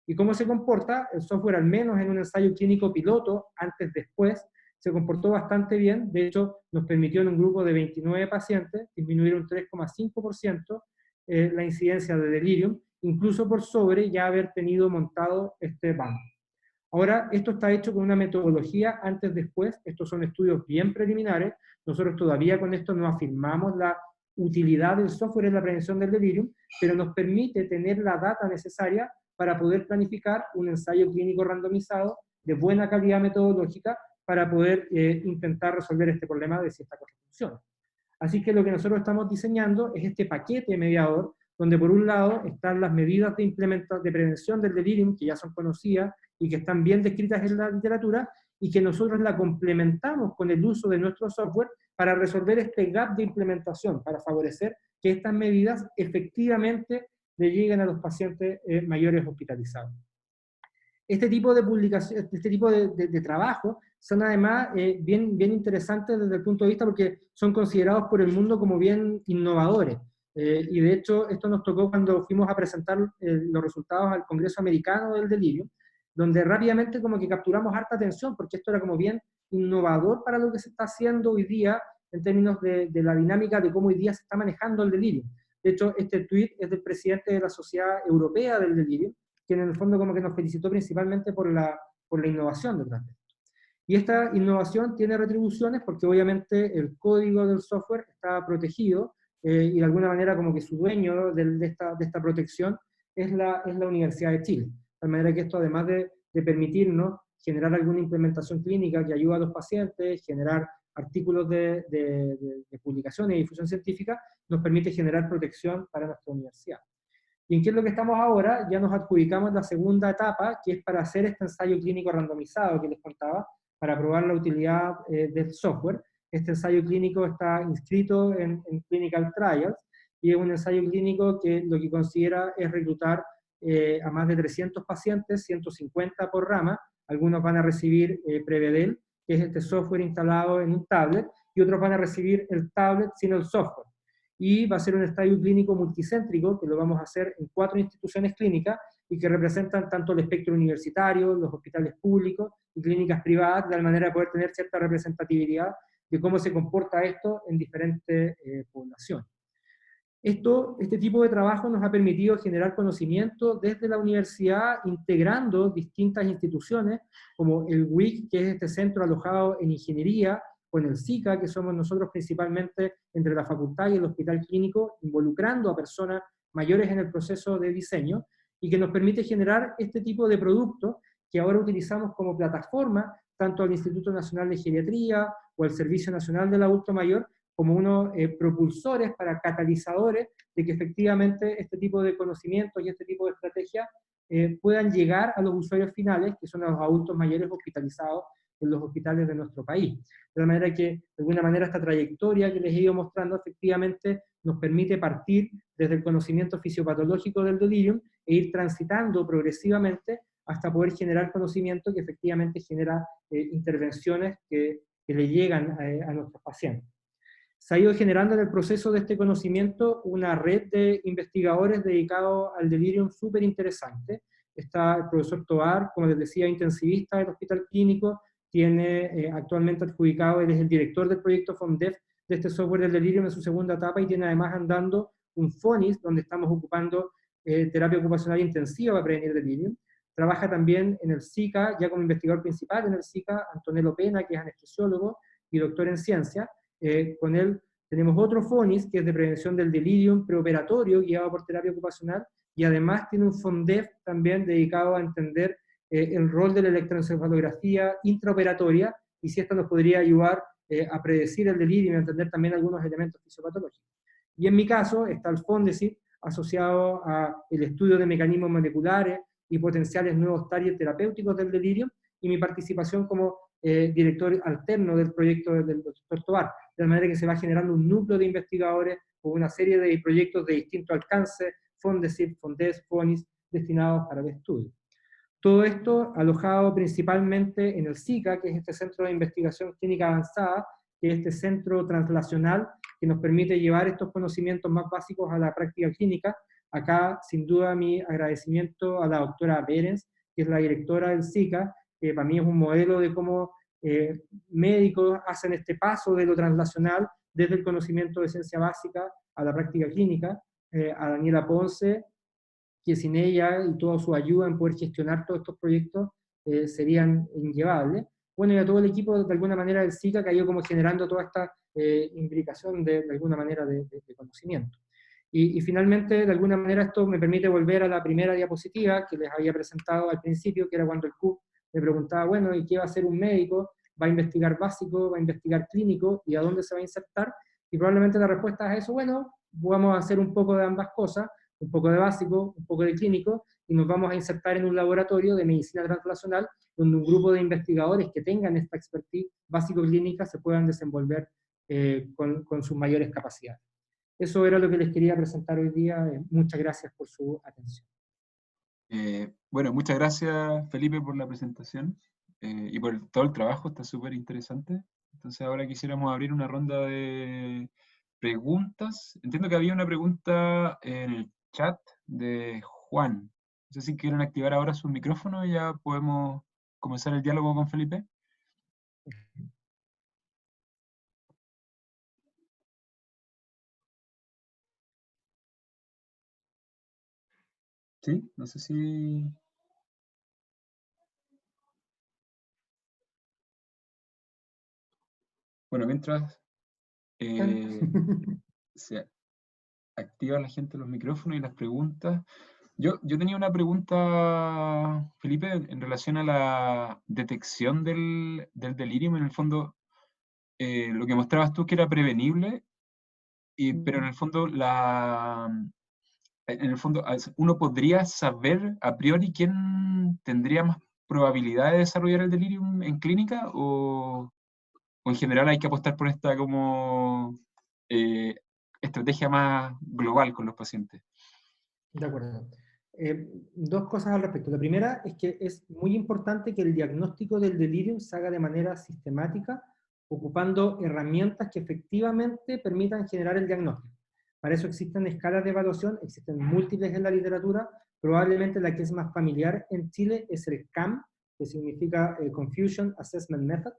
¿Y cómo se comporta? El software, al menos en un ensayo clínico piloto, antes-después, se comportó bastante bien. De hecho, nos permitió en un grupo de 29 pacientes disminuir un 3,5% la incidencia de delirium, incluso por sobre ya haber tenido montado este bando. Ahora, esto está hecho con una metodología antes-después, estos son estudios bien preliminares, nosotros todavía con esto no afirmamos la utilidad del software en la prevención del delirium, pero nos permite tener la data necesaria para poder planificar un ensayo clínico randomizado de buena calidad metodológica para poder intentar resolver este problema de si esta cosa funciona. Así que lo que nosotros estamos diseñando es este paquete mediador, donde por un lado están las medidas de prevención del delirium, que ya son conocidas y que están bien descritas en la literatura, y que nosotros la complementamos con el uso de nuestro software para resolver este gap de implementación, para favorecer que estas medidas efectivamente le lleguen a los pacientes mayores hospitalizados. Este tipo de publicación, este tipo de trabajo son además bien interesantes desde el punto de vista porque son considerados por el mundo como bien innovadores. Y de hecho, esto nos tocó cuando fuimos a presentar los resultados al Congreso Americano del Delirio, donde rápidamente como que capturamos harta atención, porque esto era como bien innovador para lo que se está haciendo hoy día en términos de la dinámica de cómo hoy día se está manejando el delirio. De hecho, este tweet es del presidente de la Sociedad Europea del Delirio, quien en el fondo como que nos felicitó principalmente por la innovación detrás de esto. Y esta innovación tiene retribuciones porque obviamente el código del software está protegido y de alguna manera como que su dueño de esta protección es la Universidad de Chile. De manera que esto, además de permitirnos generar alguna implementación clínica que ayuda a los pacientes, generar artículos de publicaciones y difusión científica, nos permite generar protección para nuestra universidad. ¿Y en qué es lo que estamos ahora? Ya nos adjudicamos la segunda etapa, que es para hacer este ensayo clínico randomizado que les contaba, para probar la utilidad del software. Este ensayo clínico está inscrito en Clinical Trials, y es un ensayo clínico que lo que considera es reclutar a más de 300 pacientes, 150 por rama. Algunos van a recibir Prevedel, que es este software instalado en un tablet, y otros van a recibir el tablet sin el software. Y va a ser un ensayo clínico multicéntrico, que lo vamos a hacer en 4 instituciones clínicas, y que representan tanto el espectro universitario, los hospitales públicos y clínicas privadas, de tal manera de poder tener cierta representatividad de cómo se comporta esto en diferentes poblaciones. Este tipo de trabajo nos ha permitido generar conocimiento desde la universidad, integrando distintas instituciones, como el WIC, que es este centro alojado en ingeniería, con el SICA, que somos nosotros principalmente entre la facultad y el hospital clínico, involucrando a personas mayores en el proceso de diseño, y que nos permite generar este tipo de productos que ahora utilizamos como plataforma, tanto al Instituto Nacional de Geriatría o al Servicio Nacional del Adulto Mayor, como unos propulsores para catalizadores de que efectivamente este tipo de conocimientos y este tipo de estrategias puedan llegar a los usuarios finales, que son los adultos mayores hospitalizados en los hospitales de nuestro país. De manera que, de alguna manera, esta trayectoria que les he ido mostrando efectivamente nos permite partir desde el conocimiento fisiopatológico del delirium e ir transitando progresivamente hasta poder generar conocimiento que efectivamente genera intervenciones que le llegan a nuestros pacientes. Se ha ido generando en el proceso de este conocimiento una red de investigadores dedicados al delirium súper interesante. Está el profesor Tovar, como les decía, intensivista del Hospital Clínico, tiene actualmente adjudicado, él es el director del proyecto FONDEF de este software del delirium en su segunda etapa, y tiene además andando un FONIS, donde estamos ocupando terapia ocupacional intensiva para prevenir delirium. Trabaja también en el SICA, ya como investigador principal en el SICA, Antonello Pena, que es anestesiólogo y doctor en ciencia. Con él tenemos otro FONIS, que es de prevención del delirium preoperatorio, guiado por terapia ocupacional, y además tiene un FONDEF también dedicado a entender el rol de la electroencefalografía intraoperatoria, y si esto nos podría ayudar a predecir el delirium y a entender también algunos elementos fisiopatológicos. Y en mi caso está el FONDESIT, asociado al estudio de mecanismos moleculares y potenciales nuevos targets terapéuticos del delirium, y mi participación como director alterno del proyecto del Dr. Tovar, de manera que se va generando un núcleo de investigadores con una serie de proyectos de distinto alcance, FONDESIT, FONDES, FONIS, destinados para el estudio. Todo esto alojado principalmente en el SICA, que es este Centro de Investigación Clínica Avanzada, que es este centro translacional que nos permite llevar estos conocimientos más básicos a la práctica clínica. Acá, sin duda, mi agradecimiento a la doctora Berens, que es la directora del SICA, que para mí es un modelo de cómo médicos hacen este paso de lo translacional desde el conocimiento de ciencia básica a la práctica clínica, a Daniela Ponce, que sin ella y toda su ayuda en poder gestionar todos estos proyectos serían inllevables. Bueno, y a todo el equipo de alguna manera del SICA que ha ido como generando toda esta implicación de alguna manera de conocimiento. Y finalmente, de alguna manera, esto me permite volver a la primera diapositiva que les había presentado al principio, que era cuando el CUP me preguntaba, bueno, ¿y qué va a hacer un médico? ¿Va a investigar básico? ¿Va a investigar clínico? ¿Y a dónde se va a insertar? Y probablemente la respuesta es eso, bueno, vamos a hacer un poco de ambas cosas, un poco de básico, un poco de clínico, y nos vamos a insertar en un laboratorio de medicina translacional, donde un grupo de investigadores que tengan esta expertise básico-clínica se puedan desenvolver con sus mayores capacidades. Eso era lo que les quería presentar hoy día. Muchas gracias por su atención. Bueno, muchas gracias, Felipe, por la presentación y por todo el trabajo, está súper interesante. Entonces ahora quisiéramos abrir una ronda de preguntas. Entiendo que había una pregunta en el chat de Juan. No sé si quieren activar ahora su micrófono y ya podemos comenzar el diálogo con Felipe. Sí, no sé si... Bueno, mientras se activa la gente los micrófonos y las preguntas. Yo tenía una pregunta, Felipe, en relación a la detección del delirium. En el fondo, lo que mostrabas tú que era prevenible, pero en el fondo, uno podría saber a priori quién tendría más probabilidad de desarrollar el delirium en clínica, o en general hay que apostar por esta como eh, estrategia más global con los pacientes. De acuerdo. Dos cosas al respecto. La primera es que es muy importante que el diagnóstico del delirium se haga de manera sistemática, ocupando herramientas que efectivamente permitan generar el diagnóstico. Para eso existen escalas de evaluación, existen múltiples en la literatura. Probablemente la que es más familiar en Chile es el CAM, que significa Confusion Assessment Method,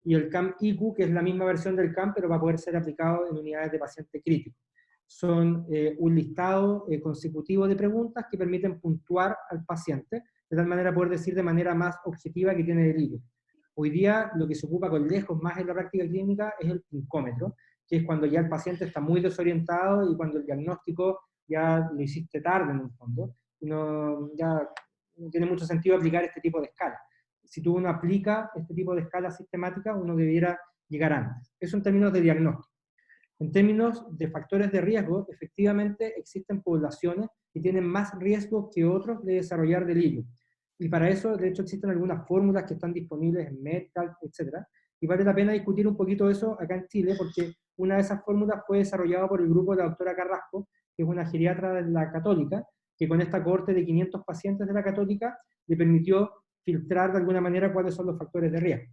y el CAM-IQ, que es la misma versión del CAM, pero va a poder ser aplicado en unidades de paciente crítico. Son un listado consecutivo de preguntas que permiten puntuar al paciente, de tal manera poder decir de manera más objetiva que tiene delirio. Hoy día lo que se ocupa con lejos más en la práctica clínica es el pincómetro, que es cuando ya el paciente está muy desorientado y cuando el diagnóstico ya lo hiciste tarde en el fondo. ya no tiene mucho sentido aplicar este tipo de escala. Si uno aplica este tipo de escala sistemática, uno debiera llegar antes. Eso en términos de diagnóstico. En términos de factores de riesgo, efectivamente existen poblaciones que tienen más riesgo que otros de desarrollar delirio. Y para eso, de hecho, existen algunas fórmulas que están disponibles en Medcalc, etc. Y vale la pena discutir un poquito eso acá en Chile, porque una de esas fórmulas fue desarrollada por el grupo de la doctora Carrasco, que es una geriatra de la Católica, que con esta cohorte de 500 pacientes de la Católica le permitió filtrar de alguna manera cuáles son los factores de riesgo.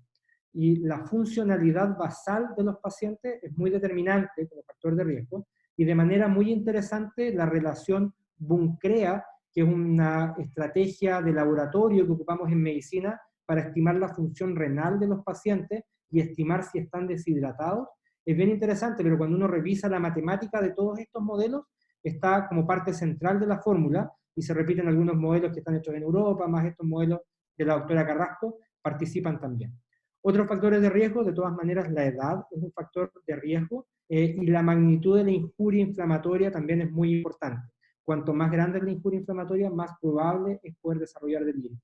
Y la funcionalidad basal de los pacientes es muy determinante como factor de riesgo, y de manera muy interesante la relación Buncrea, que es una estrategia de laboratorio que ocupamos en medicina para estimar la función renal de los pacientes y estimar si están deshidratados, es bien interesante, pero cuando uno revisa la matemática de todos estos modelos, está como parte central de la fórmula, y se repiten algunos modelos que están hechos en Europa, más estos modelos de la doctora Carrasco, participan también. Otros factores de riesgo, de todas maneras, la edad es un factor de riesgo, y la magnitud de la injuria inflamatoria también es muy importante. Cuanto más grande es la injuria inflamatoria, más probable es poder desarrollar delirio.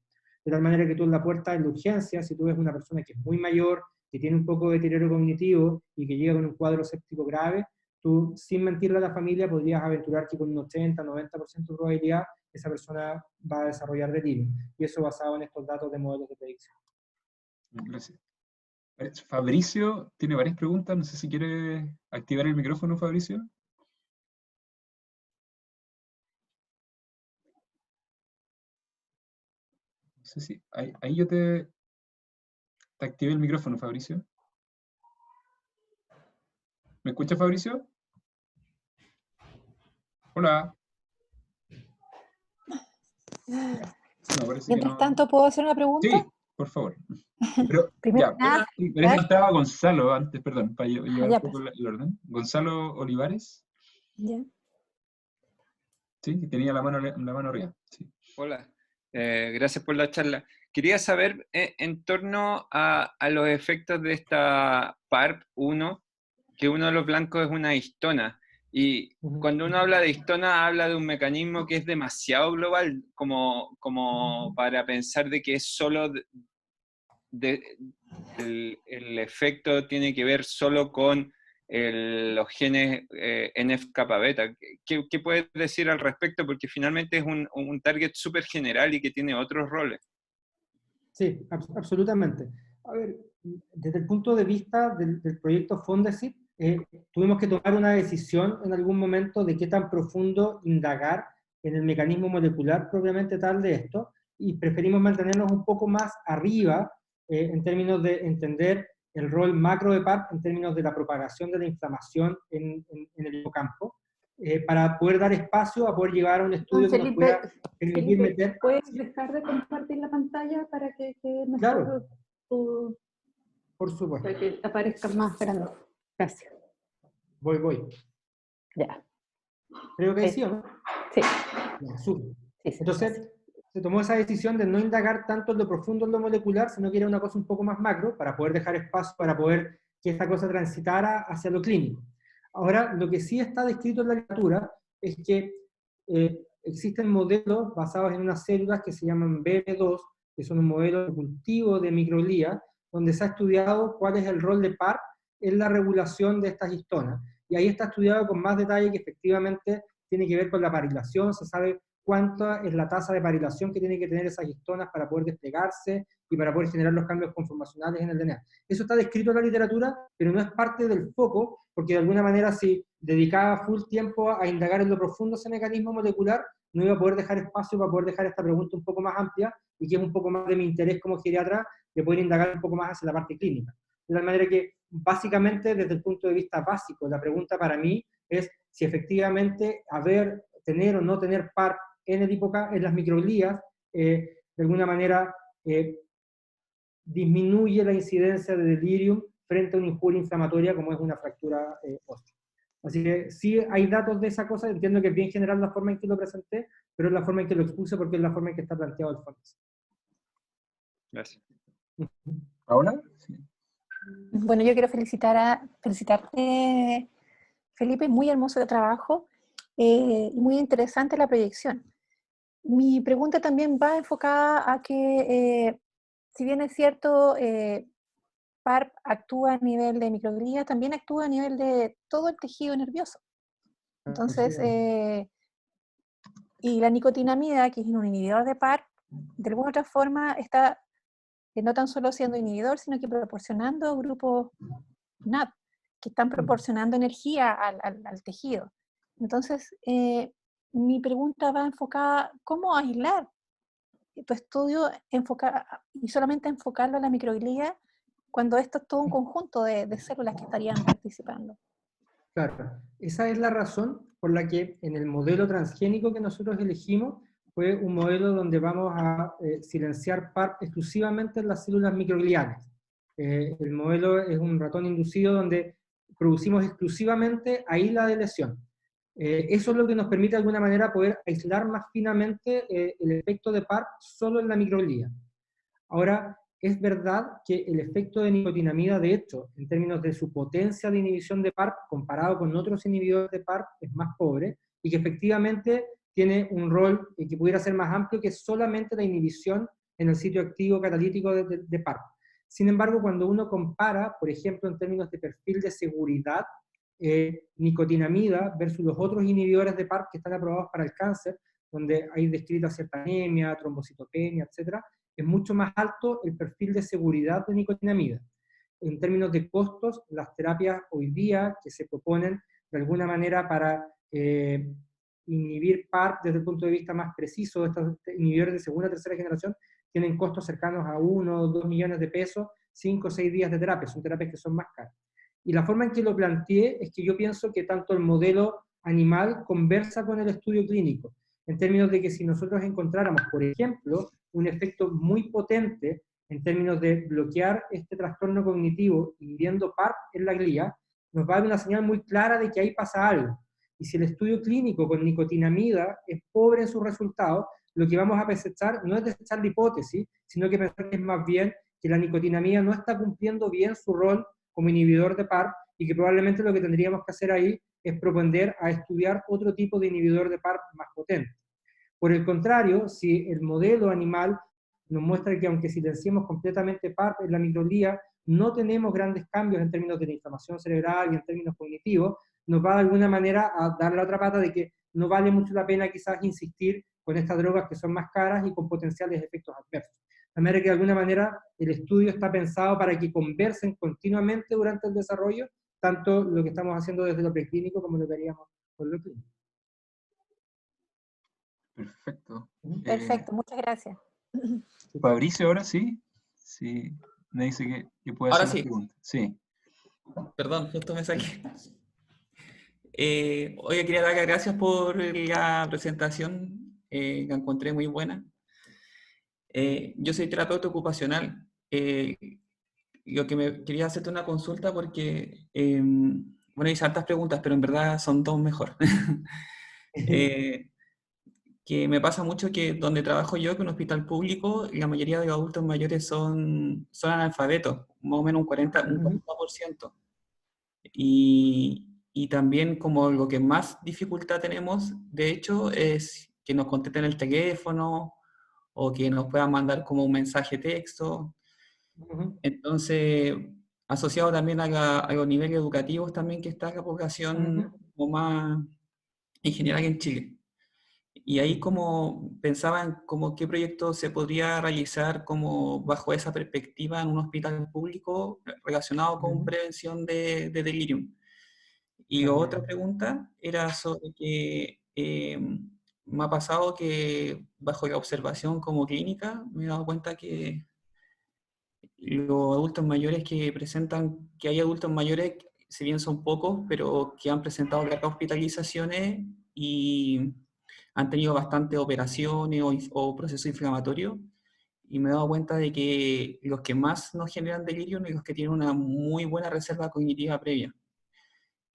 De tal manera que tú en la puerta de la urgencia, si tú ves una persona que es muy mayor, que tiene un poco de deterioro cognitivo y que llega con un cuadro séptico grave, tú, sin mentirle a la familia, podrías aventurar que con un 80-90% de probabilidad esa persona va a desarrollar delirio. Y eso basado en estos datos de modelos de predicción. Gracias. Fabricio tiene varias preguntas. No sé si quiere activar el micrófono, Fabricio. No sé si... Ahí yo te activé el micrófono, Fabricio. ¿Me escucha, Fabricio? Hola. No, parece que Mientras no. tanto, ¿puedo hacer una pregunta? Sí, por favor. Pero Primero ya, que nada, parece que estaba Gonzalo antes, perdón, para llevar ya un poco pues. el orden. Gonzalo Olivares, Ya. sí, que tenía la mano arriba. Sí. Hola, gracias por la charla. Quería saber en torno a los efectos de esta PARP1, que uno de los blancos es una histona. Y cuando uno habla de histona, habla de un mecanismo que es demasiado global, como para pensar de que es solo el efecto tiene que ver solo con los genes NF-kappa-beta. ¿Qué puedes decir al respecto? Porque finalmente es un target súper general y que tiene otros roles. Sí, absolutamente. A ver, desde el punto de vista del proyecto Fondesit, tuvimos que tomar una decisión en algún momento de qué tan profundo indagar en el mecanismo molecular propiamente tal de esto, y preferimos mantenernos un poco más arriba en términos de entender el rol macro de PARP, en términos de la propagación de la inflamación en el hipocampo, para poder dar espacio a poder llevar a un estudio que nos pueda permitir meter... ¿Puedes dejar de compartir la pantalla para que mejor Claro, tu, por supuesto. para que aparezca más grande? Gracias. Voy. Ya. Creo que sí, ¿o no? Sí. Ya, súper. Sí. Entonces, se tomó esa decisión de no indagar tanto en lo profundo en lo molecular, sino que era una cosa un poco más macro, para poder dejar espacio para poder que esta cosa transitara hacia lo clínico. Ahora, lo que sí está descrito en la literatura es que existen modelos basados en unas células que se llaman BB2, que son un modelo de cultivo de microglía, donde se ha estudiado cuál es el rol de PARP en la regulación de estas histonas. Y ahí está estudiado con más detalle que efectivamente tiene que ver con la parilación, se sabe cuánta es la tasa de parilación que tienen que tener esas histonas para poder desplegarse y para poder generar los cambios conformacionales en el DNA. Eso está descrito en la literatura, pero no es parte del foco, porque de alguna manera si dedicaba full tiempo a indagar en lo profundo ese mecanismo molecular, no iba a poder dejar espacio para poder dejar esta pregunta un poco más amplia, y que es un poco más de mi interés como geriatra, de poder indagar un poco más hacia la parte clínica. De tal manera que, básicamente, desde el punto de vista básico, la pregunta para mí es si efectivamente tener o no tener PARP en las microglías, de alguna manera disminuye la incidencia de delirium frente a una injuria inflamatoria como es una fractura ósea. Así que sí hay datos de esa cosa, entiendo que es bien general la forma en que lo presenté, pero es la forma en que lo expuse porque es la forma en que está planteado el fondo. Gracias. ¿Ahora? Sí. Bueno, yo quiero felicitarte, Felipe, muy hermoso de trabajo y muy interesante la proyección. mi pregunta también va enfocada a que, si bien es cierto, PARP actúa a nivel de microglía, también actúa a nivel de todo el tejido nervioso. Entonces, y la nicotinamida, que es un inhibidor de PARP, de alguna otra forma está no tan solo siendo inhibidor, sino que proporcionando grupos NAD, que están proporcionando energía al tejido. Entonces, mi pregunta va enfocada, ¿cómo aislar tu estudio y solamente enfocarlo a la microglía cuando esto es todo un conjunto de células que estarían participando? Claro, esa es la razón por la que en el modelo transgénico que nosotros elegimos fue un modelo donde vamos a silenciar PARP exclusivamente en las células microgliales. El modelo es un ratón inducido donde producimos exclusivamente ahí la de lesión. Eso es lo que nos permite de alguna manera poder aislar más finamente el efecto de PARP solo en la microglía. Ahora, es verdad que el efecto de nicotinamida, de hecho, en términos de su potencia de inhibición de PARP, comparado con otros inhibidores de PARP, es más pobre, y que efectivamente tiene un rol que pudiera ser más amplio que solamente la inhibición en el sitio activo catalítico de PARP. Sin embargo, cuando uno compara, por ejemplo, en términos de perfil de seguridad, nicotinamida versus los otros inhibidores de PARP que están aprobados para el cáncer, donde hay descrita cierta anemia, trombocitopenia, etcétera, es mucho más alto el perfil de seguridad de nicotinamida. En términos de costos, las terapias hoy día que se proponen de alguna manera para inhibir PARP desde el punto de vista más preciso, estos inhibidores de segunda o tercera generación tienen costos cercanos a 1 o 2 millones de pesos, 5 o 6 días de terapia, son terapias que son más caras. Y la forma en que lo planteé es que yo pienso que tanto el modelo animal conversa con el estudio clínico, en términos de que si nosotros encontráramos, por ejemplo, un efecto muy potente en términos de bloquear este trastorno cognitivo inhibiendo PARP en la glía, nos va a dar una señal muy clara de que ahí pasa algo. Y si el estudio clínico con nicotinamida es pobre en sus resultados, lo que vamos a desechar no es desechar la hipótesis, sino que pensar que es más bien que la nicotinamida no está cumpliendo bien su rol como inhibidor de PARP y que probablemente lo que tendríamos que hacer ahí es propender a estudiar otro tipo de inhibidor de PARP más potente. Por el contrario, si el modelo animal nos muestra que aunque silenciemos completamente PARP en la microglía, no tenemos grandes cambios en términos de la inflamación cerebral y en términos cognitivos, nos va de alguna manera a dar la otra pata de que no vale mucho la pena quizás insistir con estas drogas que son más caras y con potenciales efectos adversos. De manera que de alguna manera el estudio está pensado para que conversen continuamente durante el desarrollo, tanto lo que estamos haciendo desde lo preclínico como lo que haríamos con lo clínico. Perfecto. Perfecto, muchas gracias. Fabricio, ahora sí. Sí, me dice que puede Ahora hacer la sí. pregunta. Sí. Perdón, justo me saqué. Oye, quería dar las gracias por la presentación, la encontré muy buena. Yo soy terapeuta ocupacional. Lo que quería hacerte una consulta porque, bueno, hice hartas preguntas, pero en verdad son dos mejor. Que me pasa mucho que donde trabajo yo, que en un hospital público, la mayoría de los adultos mayores son analfabetos, más o menos un 40%. Y también como lo que más dificultad tenemos, de hecho, es que nos contesten el teléfono o que nos puedan mandar como un mensaje texto. Entonces, asociado también a los niveles educativos también que está la población como más en general en Chile. Y ahí como pensaba en como qué proyecto se podría realizar como bajo esa perspectiva en un hospital público relacionado con prevención de delirium. Y otra pregunta era sobre que me ha pasado que bajo la observación como clínica me he dado cuenta que los adultos mayores que hay adultos mayores, si bien son pocos, pero que han presentado largas hospitalizaciones y han tenido bastantes operaciones o procesos inflamatorios. Y me he dado cuenta de que los que más nos generan delirio son los que tienen una muy buena reserva cognitiva previa.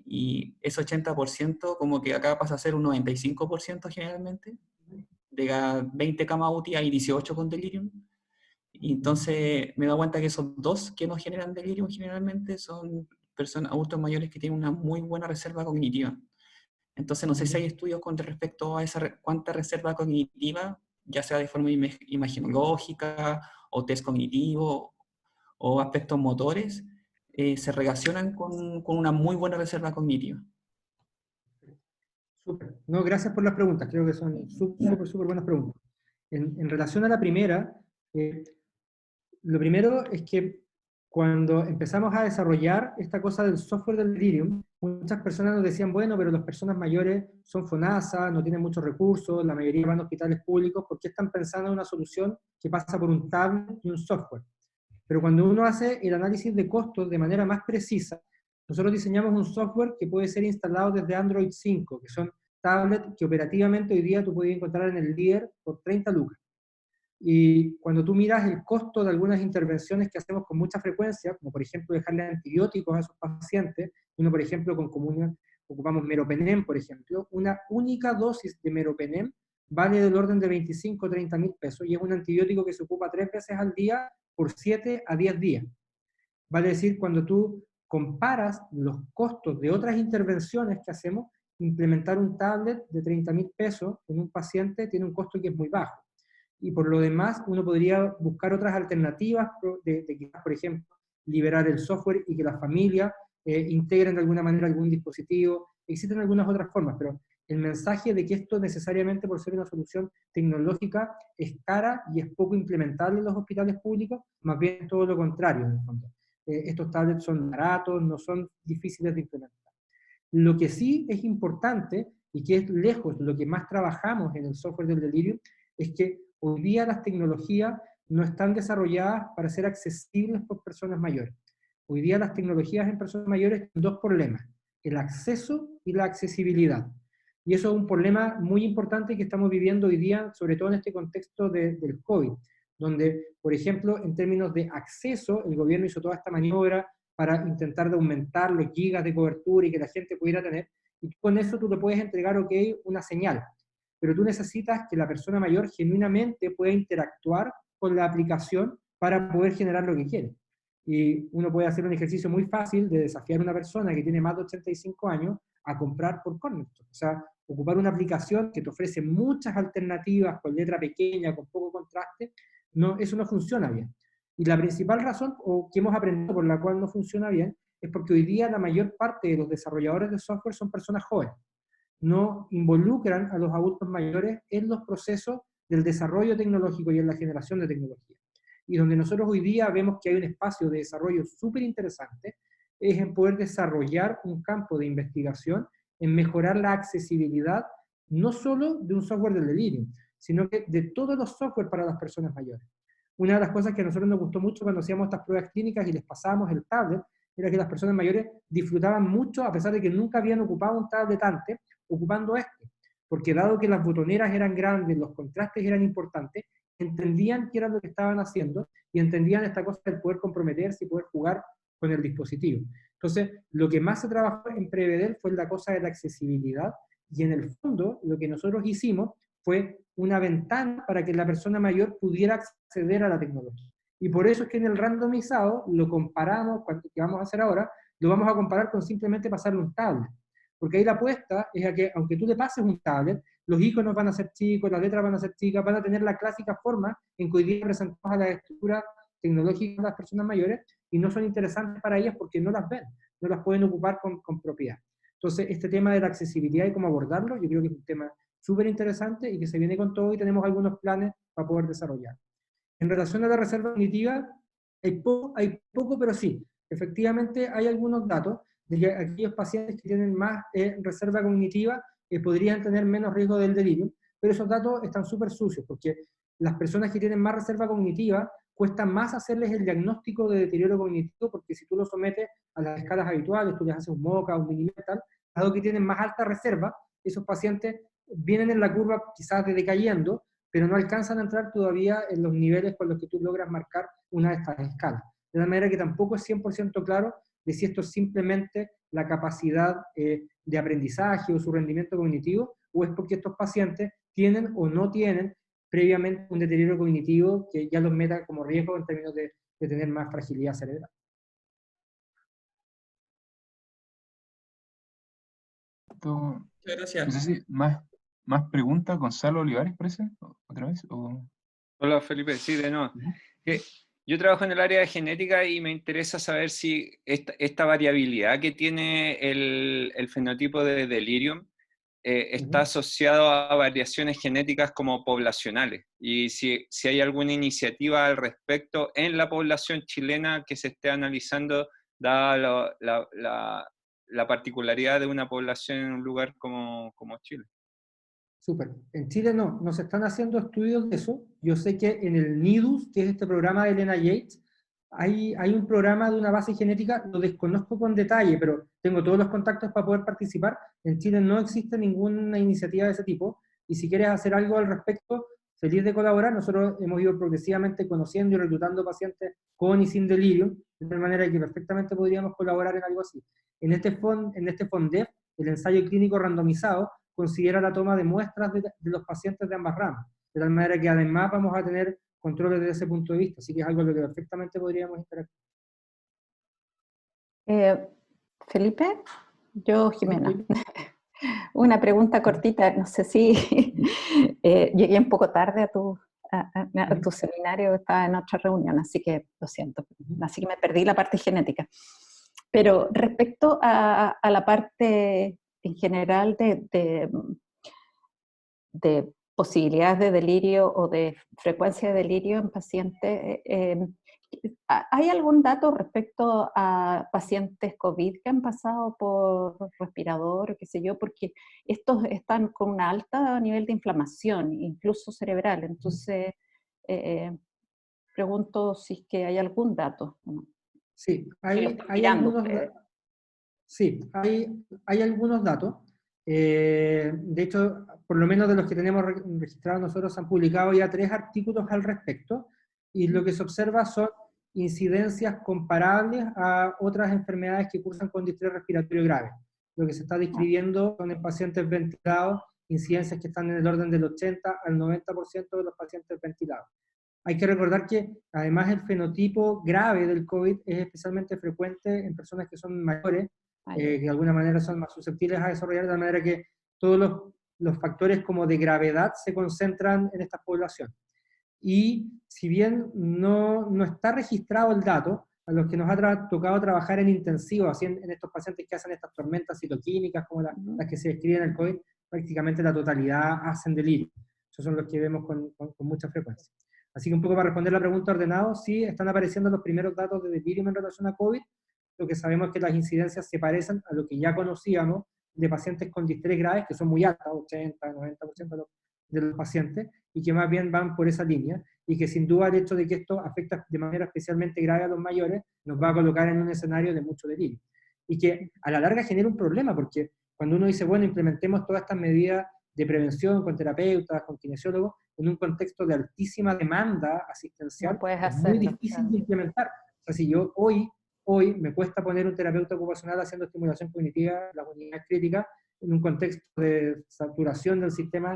Y ese 80% como que acá pasa a ser un 95% generalmente. De las 20 camas UTI hay 18 con delirium. Y entonces me he dado cuenta que esos dos que nos generan delirium generalmente son personas, adultos mayores que tienen una muy buena reserva cognitiva. Entonces no sé si hay estudios con respecto a esa cuánta reserva cognitiva ya sea de forma imagenológica o test cognitivo o aspectos motores, se relacionan con una muy buena reserva cognitiva. Súper. No, gracias por las preguntas, creo que son súper buenas preguntas. En relación a la primera, lo primero es que cuando empezamos a desarrollar esta cosa del software del delirium, muchas personas nos decían, bueno, pero las personas mayores son FONASA, no tienen muchos recursos, la mayoría van a hospitales públicos, ¿por qué están pensando en una solución que pasa por un tablet y un software? Pero cuando uno hace el análisis de costos de manera más precisa, nosotros diseñamos un software que puede ser instalado desde Android 5, que son tablets que operativamente hoy día tú puedes encontrar en el líder por 30 lucas. Y cuando tú miras el costo de algunas intervenciones que hacemos con mucha frecuencia, como por ejemplo dejarle antibióticos a esos pacientes, uno por ejemplo con comunión ocupamos meropenem, por ejemplo, una única dosis de meropenem vale del orden de 25 o 30 mil pesos, y es un antibiótico que se ocupa 3 veces al día por 7 a 10 días. Vale decir, cuando tú comparas los costos de otras intervenciones que hacemos, implementar un tablet de 30 mil pesos en un paciente tiene un costo que es muy bajo. Y por lo demás, uno podría buscar otras alternativas de quizás, por ejemplo, liberar el software y que las familias integren de alguna manera algún dispositivo. Existen algunas otras formas, pero el mensaje de que esto necesariamente por ser una solución tecnológica es cara y es poco implementable en los hospitales públicos, más bien todo lo contrario en el fondo. Estos tablets son baratos, no son difíciles de implementar. Lo que sí es importante, y que es lejos lo que más trabajamos en el software del delirium, es que hoy día las tecnologías no están desarrolladas para ser accesibles por personas mayores. Hoy día las tecnologías en personas mayores tienen dos problemas: el acceso y la accesibilidad. Y eso es un problema muy importante que estamos viviendo hoy día, sobre todo en este contexto del COVID, donde, por ejemplo, en términos de acceso, el gobierno hizo toda esta maniobra para intentar de aumentar los gigas de cobertura y que la gente pudiera tener, y con eso tú le puedes entregar, ok, una señal, pero tú necesitas que la persona mayor genuinamente pueda interactuar con la aplicación para poder generar lo que quiere. Y uno puede hacer un ejercicio muy fácil de desafiar a una persona que tiene más de 85 años a comprar por Cornerstone. O sea, ocupar una aplicación que te ofrece muchas alternativas con letra pequeña, con poco contraste, no, eso no funciona bien. Y la principal razón, o que hemos aprendido por la cual no funciona bien, es porque hoy día la mayor parte de los desarrolladores de software son personas jóvenes. No involucran a los adultos mayores en los procesos del desarrollo tecnológico y en la generación de tecnología. Y donde nosotros hoy día vemos que hay un espacio de desarrollo súper interesante, es en poder desarrollar un campo de investigación en mejorar la accesibilidad, no solo de un software del delirium, sino que de todos los software para las personas mayores. Una de las cosas que a nosotros nos gustó mucho cuando hacíamos estas pruebas clínicas y les pasábamos el tablet, era que las personas mayores disfrutaban mucho, a pesar de que nunca habían ocupado un tablet antes, ocupando este. Porque dado que las botoneras eran grandes, los contrastes eran importantes, entendían qué era lo que estaban haciendo y entendían esta cosa del poder comprometerse y poder jugar con el dispositivo. Entonces, lo que más se trabajó en Prevedel fue la cosa de la accesibilidad, y en el fondo lo que nosotros hicimos fue una ventana para que la persona mayor pudiera acceder a la tecnología. Y por eso es que en el randomizado lo comparamos, que vamos a hacer ahora, lo vamos a comparar con simplemente pasarle un tablet. Porque ahí la apuesta es a que, aunque tú le pases un tablet, los iconos van a ser chicos, las letras van a ser chicas, van a tener la clásica forma en que hoy día presentamos a la estructura tecnológica de las personas mayores, y no son interesantes para ellas porque no las ven, no las pueden ocupar con propiedad. Entonces, este tema de la accesibilidad y cómo abordarlo, yo creo que es un tema súper interesante y que se viene con todo, y tenemos algunos planes para poder desarrollar. En relación a la reserva cognitiva, hay poco, pero sí, efectivamente hay algunos datos de que aquellos pacientes que tienen más reserva cognitiva podrían tener menos riesgo del delirio, pero esos datos están súper sucios, porque las personas que tienen más reserva cognitiva cuesta más hacerles el diagnóstico de deterioro cognitivo, porque si tú lo sometes a las escalas habituales, tú les haces un MoCA, un Minimental, dado que tienen más alta reserva, esos pacientes vienen en la curva quizás de decayendo, pero no alcanzan a entrar todavía en los niveles con los que tú logras marcar una de estas escalas. De la manera que tampoco es 100% claro de si esto es simplemente la capacidad de aprendizaje o su rendimiento cognitivo, o es porque estos pacientes tienen o no tienen previamente un deterioro cognitivo que ya los meta como riesgo en términos de tener más fragilidad cerebral. Muchas gracias. No sé si más más preguntas. Gonzalo Olivares, parece, otra vez. Hola Felipe, sí, de nuevo. Yo trabajo en el área de genética y me interesa saber si esta variabilidad que tiene el fenotipo de delirium está asociado a variaciones genéticas como poblacionales, y si hay alguna iniciativa al respecto en la población chilena que se esté analizando, dada la particularidad de una población en un lugar como Chile. Súper. En Chile no se están haciendo estudios de eso. Yo sé que en el NIDUS, que es este programa de Elena Yates, hay un programa de una base genética, lo desconozco con detalle, pero tengo todos los contactos para poder participar. En Chile no existe ninguna iniciativa de ese tipo, y si quieres hacer algo al respecto, feliz de colaborar. Nosotros hemos ido progresivamente conociendo y reclutando pacientes con y sin delirium, de tal manera que perfectamente podríamos colaborar en algo así. En este FONDEF, el ensayo clínico randomizado considera la toma de muestras de los pacientes de ambas ramas, de tal manera que además vamos a tener controles desde ese punto de vista, así que es algo en lo que perfectamente podríamos interactuar. Felipe, yo Jimena. Una pregunta cortita, no sé si llegué un poco tarde a tu seminario, estaba en otra reunión, así que lo siento, así que me perdí la parte genética. Pero respecto a la parte en general de posibilidades de delirio o de frecuencia de delirio en pacientes, ¿hay algún dato respecto a pacientes COVID que han pasado por respirador o qué sé yo? Porque estos están con un alta nivel de inflamación, incluso cerebral. Entonces, pregunto si es que hay algún dato. Sí, hay algunos datos. De hecho, por lo menos de los que tenemos registrados nosotros, han publicado ya 3 artículos al respecto, y lo que se observa son incidencias comparables a otras enfermedades que cursan con distrés respiratorio grave. Lo que se está describiendo son en pacientes ventilados, incidencias que están en el orden del 80 al 90% de los pacientes ventilados. Hay que recordar que además el fenotipo grave del COVID es especialmente frecuente en personas que son mayores, que de alguna manera son más susceptibles a desarrollar, de manera que todos los factores como de gravedad se concentran en esta población. Y si bien no está registrado el dato, a los que nos ha tocado trabajar en intensivo, así en estos pacientes que hacen estas tormentas citoquímicas como las que se describen en el COVID, prácticamente la totalidad hacen delirio. Esos son los que vemos con mucha frecuencia. Así que un poco para responder la pregunta ordenado, sí, están apareciendo los primeros datos de delirium en relación a COVID. Lo que sabemos es que las incidencias se parecen a lo que ya conocíamos de pacientes con distrés graves, que son muy altas, 80, 90% de los pacientes, y que más bien van por esa línea, y que sin duda el hecho de que esto afecta de manera especialmente grave a los mayores, nos va a colocar en un escenario de mucho delirio. Y que a la larga genera un problema, porque cuando uno dice, bueno, implementemos todas estas medidas de prevención con terapeutas, con kinesiólogos, en un contexto de altísima demanda asistencial, no es muy difícil de implementar. O sea, si yo hoy me cuesta poner un terapeuta ocupacional haciendo estimulación cognitiva, la unidad crítica, en un contexto de saturación del sistema,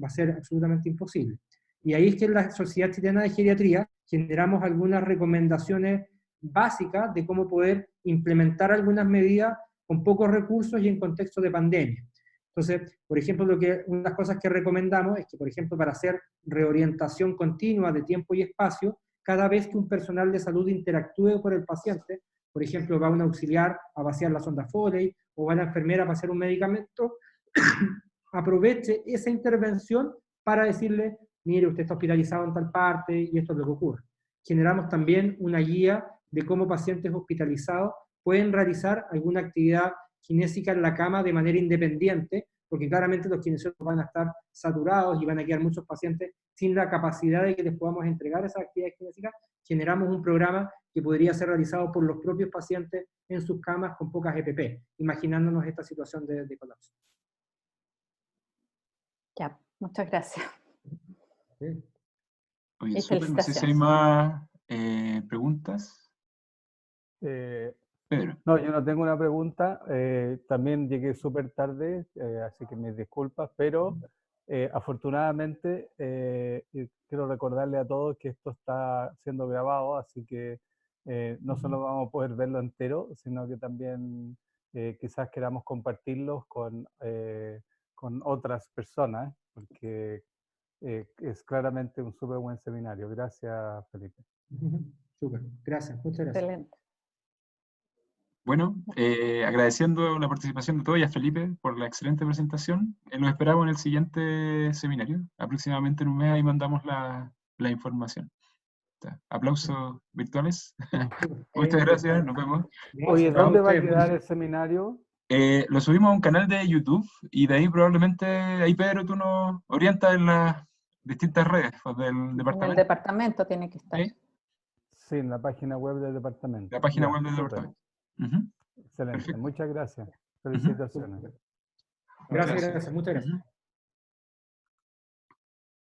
va a ser absolutamente imposible. Y ahí es que en la Sociedad Chilena de Geriatría generamos algunas recomendaciones básicas de cómo poder implementar algunas medidas con pocos recursos y en contexto de pandemia. Entonces, por ejemplo, una de las cosas que recomendamos es que, por ejemplo, para hacer reorientación continua de tiempo y espacio, cada vez que un personal de salud interactúe con el paciente, por ejemplo, va un auxiliar a vaciar la sonda Foley o va la enfermera a pasar un medicamento, aproveche esa intervención para decirle, mire, usted está hospitalizado en tal parte y esto es lo que ocurre. Generamos también una guía de cómo pacientes hospitalizados pueden realizar alguna actividad kinésica en la cama de manera independiente, porque claramente los kinesiólogos van a estar saturados y van a quedar muchos pacientes sin la capacidad de que les podamos entregar esas actividades kinésicas. Generamos un programa que podría ser realizado por los propios pacientes en sus camas con pocas EPP, imaginándonos esta situación de colapso. Ya, muchas gracias. Sí. Oye, súper, no sé si hay más preguntas. Pedro. No, yo no tengo una pregunta. También llegué súper tarde, así que mis disculpas, pero afortunadamente quiero recordarle a todos que esto está siendo grabado, así que no solo vamos a poder verlo entero, sino que también quizás queramos compartirlos con con otras personas, porque es claramente un súper buen seminario. Gracias, Felipe. Súper, gracias, muchas gracias. Excelente. Bueno, agradeciendo la participación de todos y a Felipe por la excelente presentación. Los esperamos en el siguiente seminario. Aproximadamente en un mes ahí mandamos la información. Aplausos virtuales. Muchas gracias, nos vemos. Oye, Gracias a ¿dónde va a ustedes, quedar el seminario? Lo subimos a un canal de YouTube y de ahí probablemente, ahí Pedro, tú nos orientas en las distintas redes pues, del En el departamento. departamento tiene que estar. ¿Sí? Sí, en la página web del departamento. La página Ya, web del súper. departamento. Ujú. Excelente, Perfecto. muchas gracias. Felicitaciones. Gracias, muchas gracias. Ujú.